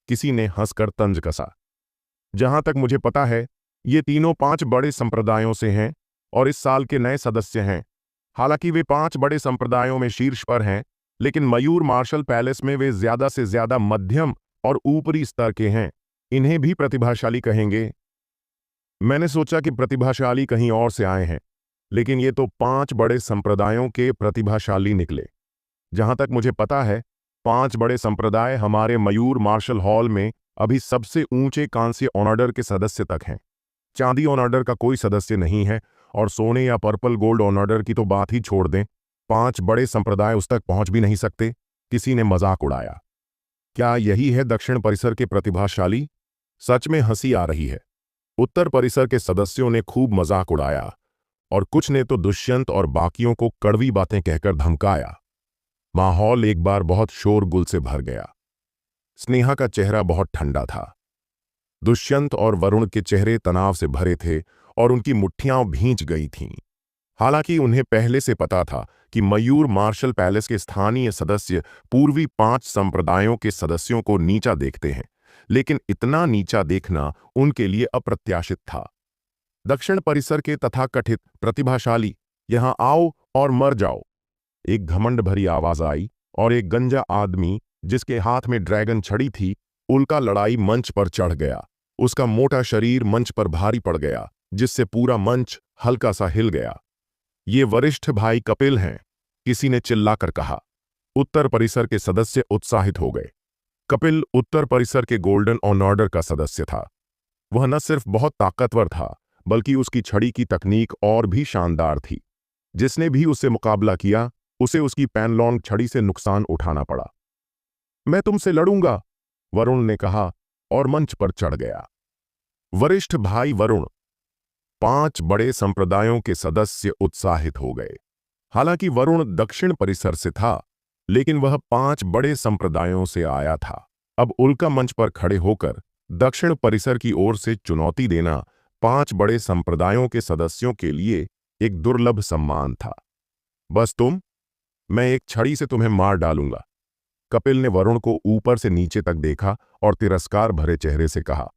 किसी ने हंसकर तंज कसा। जहां तक मुझे पता है, ये तीनों 5 बड़े संप्रदायों से हैं और इस साल के नए सदस्य हैं। हालांकि वे 5 बड़े संप्रदायों में शीर्ष पर हैं, लेकिन मयूर मार्शल पैलेस में वे ज्यादा से ज्यादा मध्यम और ऊपरी स्तर के हैं। इन्हें भी प्रतिभाशाली कहेंगे? मैंने सोचा कि प्रतिभाशाली कहीं और से आए हैं, लेकिन ये तो 5 बड़े संप्रदायों के प्रतिभाशाली निकले। जहां तक मुझे पता है, 5 बड़े संप्रदाय हमारे मयूर मार्शल हॉल में अभी सबसे ऊंचे कांस्य ऑनर्डर के सदस्य तक हैं। चांदी ऑनर्डर का कोई सदस्य नहीं है और सोने या पर्पल गोल्ड ऑनर्डर की तो बात ही छोड़ दें, 5 बड़े संप्रदाय उस तक पहुंच भी नहीं सकते। किसी ने मजाक उड़ाया। क्या यही है दक्षिण परिसर के प्रतिभाशाली? सच में हंसी आ रही है। उत्तर परिसर के सदस्यों ने खूब मजाक उड़ाया और कुछ ने तो दुष्यंत और बाकियों को कड़वी बातें कहकर धमकाया। माहौल एक बार बहुत शोरगुल से भर गया। स्नेहा का चेहरा बहुत ठंडा था। दुष्यंत और वरुण के चेहरे तनाव से भरे थे और उनकी मुट्ठियां भींच गई थीं। हालांकि उन्हें पहले से पता था कि मयूर मार्शल पैलेस के स्थानीय सदस्य पूर्वी 5 संप्रदायों के सदस्यों को नीचा देखते हैं, लेकिन इतना नीचा देखना उनके लिए अप्रत्याशित था। दक्षिण परिसर के तथाकथित प्रतिभाशाली, यहां आओ और मर जाओ। एक घमंड भरी आवाज आई और एक गंजा आदमी जिसके हाथ में ड्रैगन छड़ी थी, उल्का लड़ाई मंच पर चढ़ गया। उसका मोटा शरीर मंच पर भारी पड़ गया, जिससे पूरा मंच हल्का सा हिल गया। ये वरिष्ठ भाई कपिल हैं, किसी ने चिल्लाकर कहा। उत्तर परिसर के सदस्य उत्साहित हो गए। कपिल उत्तर परिसर के गोल्डन ऑर्डर का सदस्य था। वह न सिर्फ बहुत ताकतवर था, बल्कि उसकी छड़ी की तकनीक और भी शानदार थी। जिसने भी उससे मुकाबला किया, उसे उसकी पैनलॉन्ग छड़ी से नुकसान उठाना पड़ा। मैं तुमसे लड़ूंगा, वरुण ने कहा और मंच पर चढ़ गया। वरिष्ठ भाई वरुण। 5 बड़े संप्रदायों के सदस्य उत्साहित हो गए। हालांकि वरुण दक्षिण परिसर से था, लेकिन वह 5 बड़े संप्रदायों से आया था। अब उल्का मंच पर खड़े होकर दक्षिण परिसर की ओर से चुनौती देना 5 बड़े संप्रदायों के सदस्यों के लिए एक दुर्लभ सम्मान था। बस मैं एक छड़ी से तुम्हें मार डालूंगा। कपिल ने वरुण को ऊपर से नीचे तक देखा और तिरस्कार भरे चेहरे से कहा,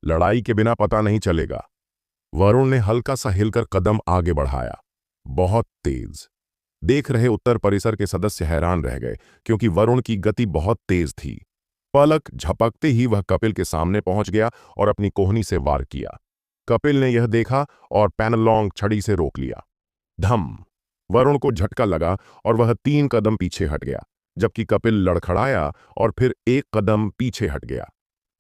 लड़ाई के बिना पता नहीं चलेगा। वरुण ने हल्का सा हिलकर कदम आगे बढ़ाया, बहुत तेज। देख रहे उत्तर परिसर के सदस्य हैरान रह गए, क्योंकि वरुण की गति बहुत तेज थी। पलक झपकते ही वह कपिल के सामने पहुंच गया और अपनी कोहनी से वार किया। कपिल ने यह देखा और पैनलॉन्ग छड़ी से रोक लिया। धम! वरुण को झटका लगा और वह 3 कदम पीछे हट गया, जबकि कपिल लड़खड़ाया और फिर 1 कदम पीछे हट गया।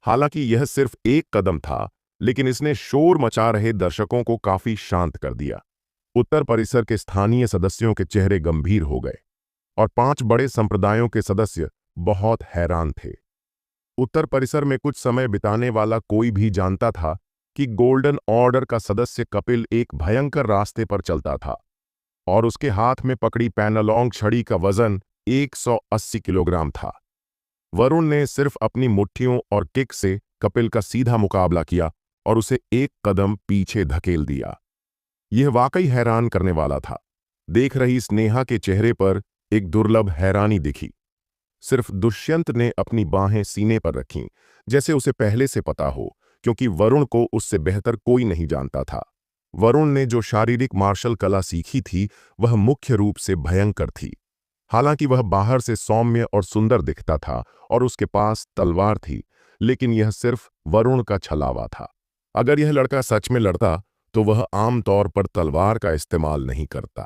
हालांकि यह सिर्फ 1 कदम था, लेकिन इसने शोर मचा रहे दर्शकों को काफी शांत कर दिया। उत्तर परिसर के स्थानीय सदस्यों के चेहरे गंभीर हो गए और 5 बड़े संप्रदायों के सदस्य बहुत हैरान थे। उत्तर परिसर में कुछ समय बिताने वाला कोई भी जानता था कि गोल्डन ऑर्डर का सदस्य कपिल एक भयंकर रास्ते पर चलता था और उसके हाथ में पकड़ी पैनलॉन्ग छड़ी का वजन 180 किलोग्राम था। वरुण ने सिर्फ अपनी मुट्ठियों और किक से कपिल का सीधा मुकाबला किया और उसे 1 कदम पीछे धकेल दिया। यह वाकई हैरान करने वाला था। देख रही स्नेहा के चेहरे पर एक दुर्लभ हैरानी दिखी। सिर्फ दुष्यंत ने अपनी बाहें सीने पर रखीं, जैसे उसे पहले से पता हो, क्योंकि वरुण को उससे बेहतर कोई नहीं जानता था। वरुण ने जो शारीरिक मार्शल कला सीखी थी, वह मुख्य रूप से भयंकर थी। हालांकि वह बाहर से सौम्य और सुंदर दिखता था और उसके पास तलवार थी, लेकिन यह सिर्फ वरुण का छलावा था। अगर यह लड़का सच में लड़ता, तो वह आमतौर पर तलवार का इस्तेमाल नहीं करता।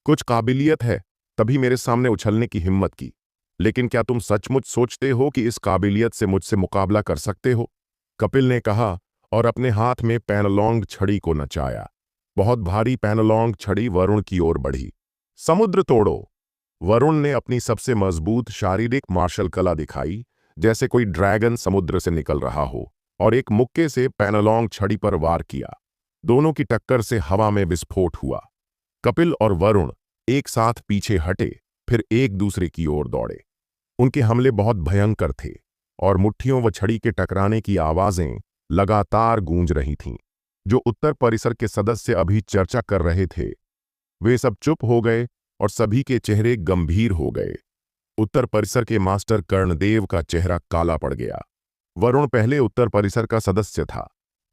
कुछ काबिलियत है, तभी मेरे सामने उछलने की हिम्मत की। लेकिन क्या तुम सचमुच सोचते हो कि इस काबिलियत से मुझसे मुकाबला कर सकते हो? कपिल ने कहा और अपने हाथ में पैनलॉन्ग छड़ी को नचाया। बहुत भारी पैनलॉन्ग छड़ी वरुण की ओर बढ़ी। समुद्र तोड़ो! वरुण ने अपनी सबसे मजबूत शारीरिक मार्शल कला दिखाई, जैसे कोई ड्रैगन समुद्र से निकल रहा हो, और एक मुक्के से पैनलॉन्ग छड़ी पर वार किया। दोनों की टक्कर से हवा में विस्फोट हुआ। कपिल और वरुण एक साथ पीछे हटे, फिर एक दूसरे की ओर दौड़े। उनके हमले बहुत भयंकर थे और मुट्ठियों व छड़ी के टकराने की आवाजें लगातार गूंज रही थीं। जो उत्तर परिसर के सदस्य अभी चर्चा कर रहे थे, वे सब चुप हो गए और सभी के चेहरे गंभीर हो गए। उत्तर परिसर के मास्टर कर्णदेव का चेहरा काला पड़ गया। वरुण पहले उत्तर परिसर का सदस्य था।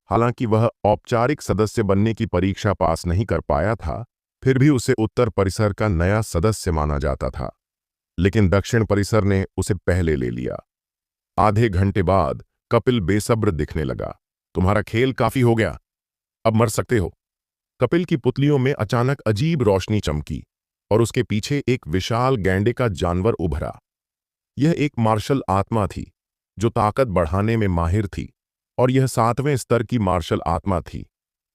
हालांकि वह औपचारिक सदस्य बनने की परीक्षा पास नहीं कर पाया था, फिर भी उसे उत्तर परिसर का नया सदस्य माना जाता था। लेकिन दक्षिण परिसर ने उसे पहले ले लिया। आधे घंटे बाद कपिल बेसब्र दिखने लगा। तुम्हारा खेल काफी हो गया, अब मर सकते हो। कपिल की पुतलियों में अचानक अजीब रोशनी चमकी और उसके पीछे एक विशाल गैंडे का जानवर उभरा। यह एक मार्शल आत्मा थी, जो ताकत बढ़ाने में माहिर थी, और यह 7वें स्तर की मार्शल आत्मा थी।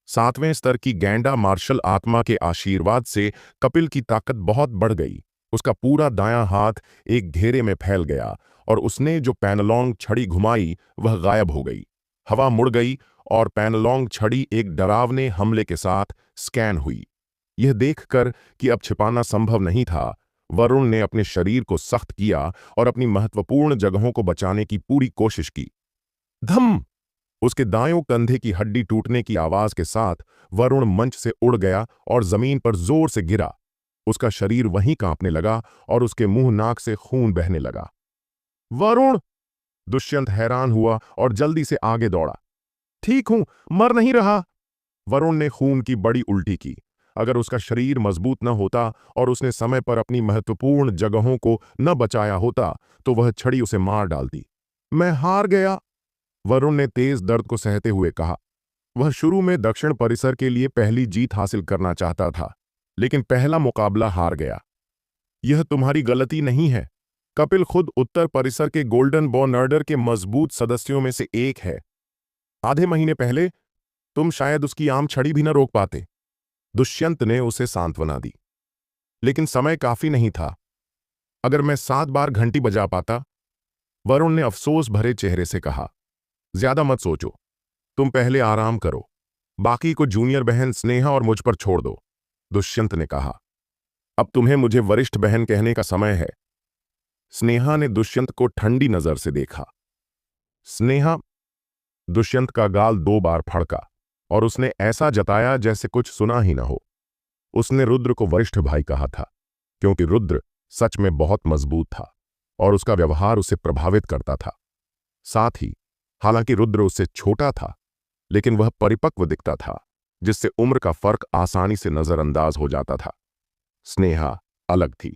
7वें स्तर की गैंडा मार्शल आत्मा के आशीर्वाद से कपिल की ताकत बहुत बढ़ गई। उसका पूरा दायां हाथ एक घेरे में फैल गया और उसने जो पैनलॉन्ग छड़ी घुमाई वह गायब हो गई। हवा मुड़ गई और पैनलॉन्ग छड़ी एक डरावने हमले के साथ स्कैन हुई। यह देखकर कि अब छिपाना संभव नहीं था, वरुण ने अपने शरीर को सख्त किया और अपनी महत्वपूर्ण जगहों को बचाने की पूरी कोशिश की। धम! उसके दायों कंधे की हड्डी टूटने की आवाज के साथ वरुण मंच से उड़ गया और जमीन पर जोर से गिरा। उसका शरीर वहीं कांपने लगा और उसके मुंह नाक से खून बहने लगा। वरुण! दुष्यंत हैरान हुआ और जल्दी से आगे दौड़ा। ठीक हूं, मर नहीं रहा। वरुण ने खून की बड़ी उल्टी की। अगर उसका शरीर मजबूत न होता और उसने समय पर अपनी महत्वपूर्ण जगहों को न बचाया होता तो वह छड़ी उसे मार डालती। मैं हार गया, वरुण ने तेज दर्द को सहते हुए कहा। वह शुरू में दक्षिण परिसर के लिए पहली जीत हासिल करना चाहता था, लेकिन पहला मुकाबला हार गया। यह तुम्हारी गलती नहीं है। कपिल खुद उत्तर परिसर के गोल्डन बॉन ऑर्डर के मजबूत सदस्यों में से एक है। आधे महीने पहले तुम शायद उसकी आम छड़ी भी न रोक पाते। दुष्यंत ने उसे सांत्वना दी। लेकिन समय काफी नहीं था। अगर मैं 7 बार घंटी बजा पाता, वरुण ने अफसोस भरे चेहरे से कहा। ज्यादा मत सोचो, तुम पहले आराम करो। बाकी को जूनियर बहन स्नेहा और मुझ पर छोड़ दो, दुष्यंत ने कहा। अब तुम्हें मुझे वरिष्ठ बहन कहने का समय है। स्नेहा ने दुष्यंत को ठंडी नजर से देखा। स्नेहा, दुष्यंत का गाल 2 बार फड़का और उसने ऐसा जताया जैसे कुछ सुना ही न हो। उसने रुद्र को वरिष्ठ भाई कहा था क्योंकि रुद्र सच में बहुत मजबूत था और उसका व्यवहार उसे प्रभावित करता था। साथ ही, हालांकि रुद्र उससे छोटा था, लेकिन वह परिपक्व दिखता था, जिससे उम्र का फर्क आसानी से नजरअंदाज हो जाता था। स्नेहा अलग थी।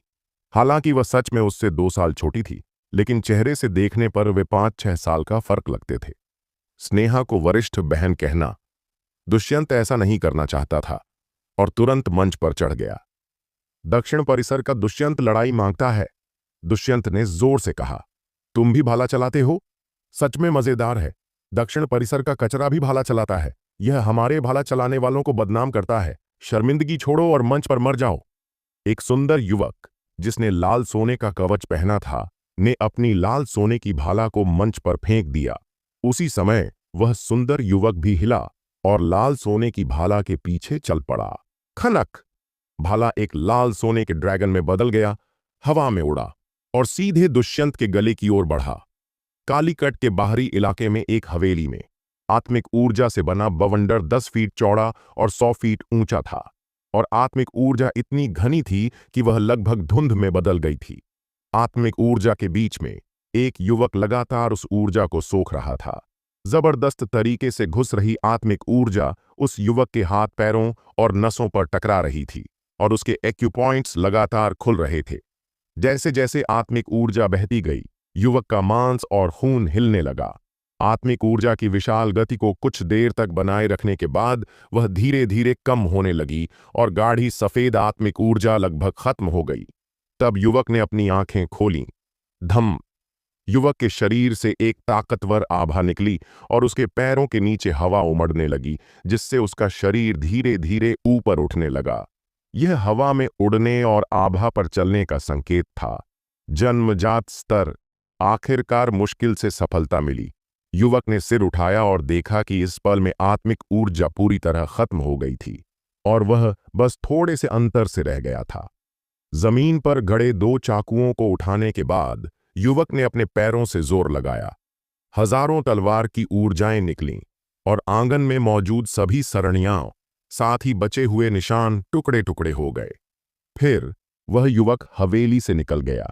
हालांकि वह सच में उससे 2 साल छोटी थी, लेकिन चेहरे से देखने पर वे 5-6 साल का फर्क लगते थे। स्नेहा को वरिष्ठ बहन कहना, दुष्यंत ऐसा नहीं करना चाहता था और तुरंत मंच पर चढ़ गया। दक्षिण परिसर का दुष्यंत लड़ाई मांगता है, दुष्यंत ने जोर से कहा। तुम भी भाला चलाते हो? सच में मजेदार है। दक्षिण परिसर का कचरा भी भाला चलाता है। यह हमारे भाला चलाने वालों को बदनाम करता है। शर्मिंदगी छोड़ो और मंच पर मर जाओ। एक सुंदर युवक जिसने लाल सोने का कवच पहना था ने अपनी लाल सोने की भाला को मंच पर फेंक दिया। उसी समय वह सुंदर युवक भी हिला और लाल सोने की भाला के पीछे चल पड़ा। खनक! भाला एक लाल सोने के ड्रैगन में बदल गया, हवा में उड़ा और सीधे दुष्यंत के गले की ओर बढ़ा। कालीकट के बाहरी इलाके में एक हवेली में आत्मिक ऊर्जा से बना बवंडर 10 फीट चौड़ा और 100 फीट ऊंचा था और आत्मिक ऊर्जा इतनी घनी थी कि वह लगभग धुंध में बदल गई थी। आत्मिक ऊर्जा के बीच में एक युवक लगातार उस ऊर्जा को सोख रहा था। जबरदस्त तरीके से घुस रही आत्मिक ऊर्जा उस युवक के हाथ पैरों और नसों पर टकरा रही थी और उसके एक्यूपॉइंट्स लगातार खुल रहे थे। जैसे जैसे आत्मिक ऊर्जा बहती गई, युवक का मांस और खून हिलने लगा। आत्मिक ऊर्जा की विशाल गति को कुछ देर तक बनाए रखने के बाद वह धीरे धीरे कम होने लगी और गाढ़ी सफेद आत्मिक ऊर्जा लगभग खत्म हो गई। तब युवक ने अपनी आंखें खोलीं। धम! युवक के शरीर से एक ताकतवर आभा निकली और उसके पैरों के नीचे हवा उमड़ने लगी, जिससे उसका शरीर धीरे धीरे ऊपर उठने लगा। यह हवा में उड़ने और आभा पर चलने का संकेत था। जन्मजात स्तर। आखिरकार मुश्किल से सफलता मिली। युवक ने सिर उठाया और देखा कि इस पल में आत्मिक ऊर्जा पूरी तरह खत्म हो गई थी और वह बस थोड़े से अंतर से रह गया था। जमीन पर गड़े 2 चाकुओं को उठाने के बाद युवक ने अपने पैरों से जोर लगाया। हजारों तलवार की ऊर्जाएं निकलीं और आंगन में मौजूद सभी सरणियां, साथ ही बचे हुए निशान टुकड़े टुकड़े हो गए। फिर वह युवक हवेली से निकल गया।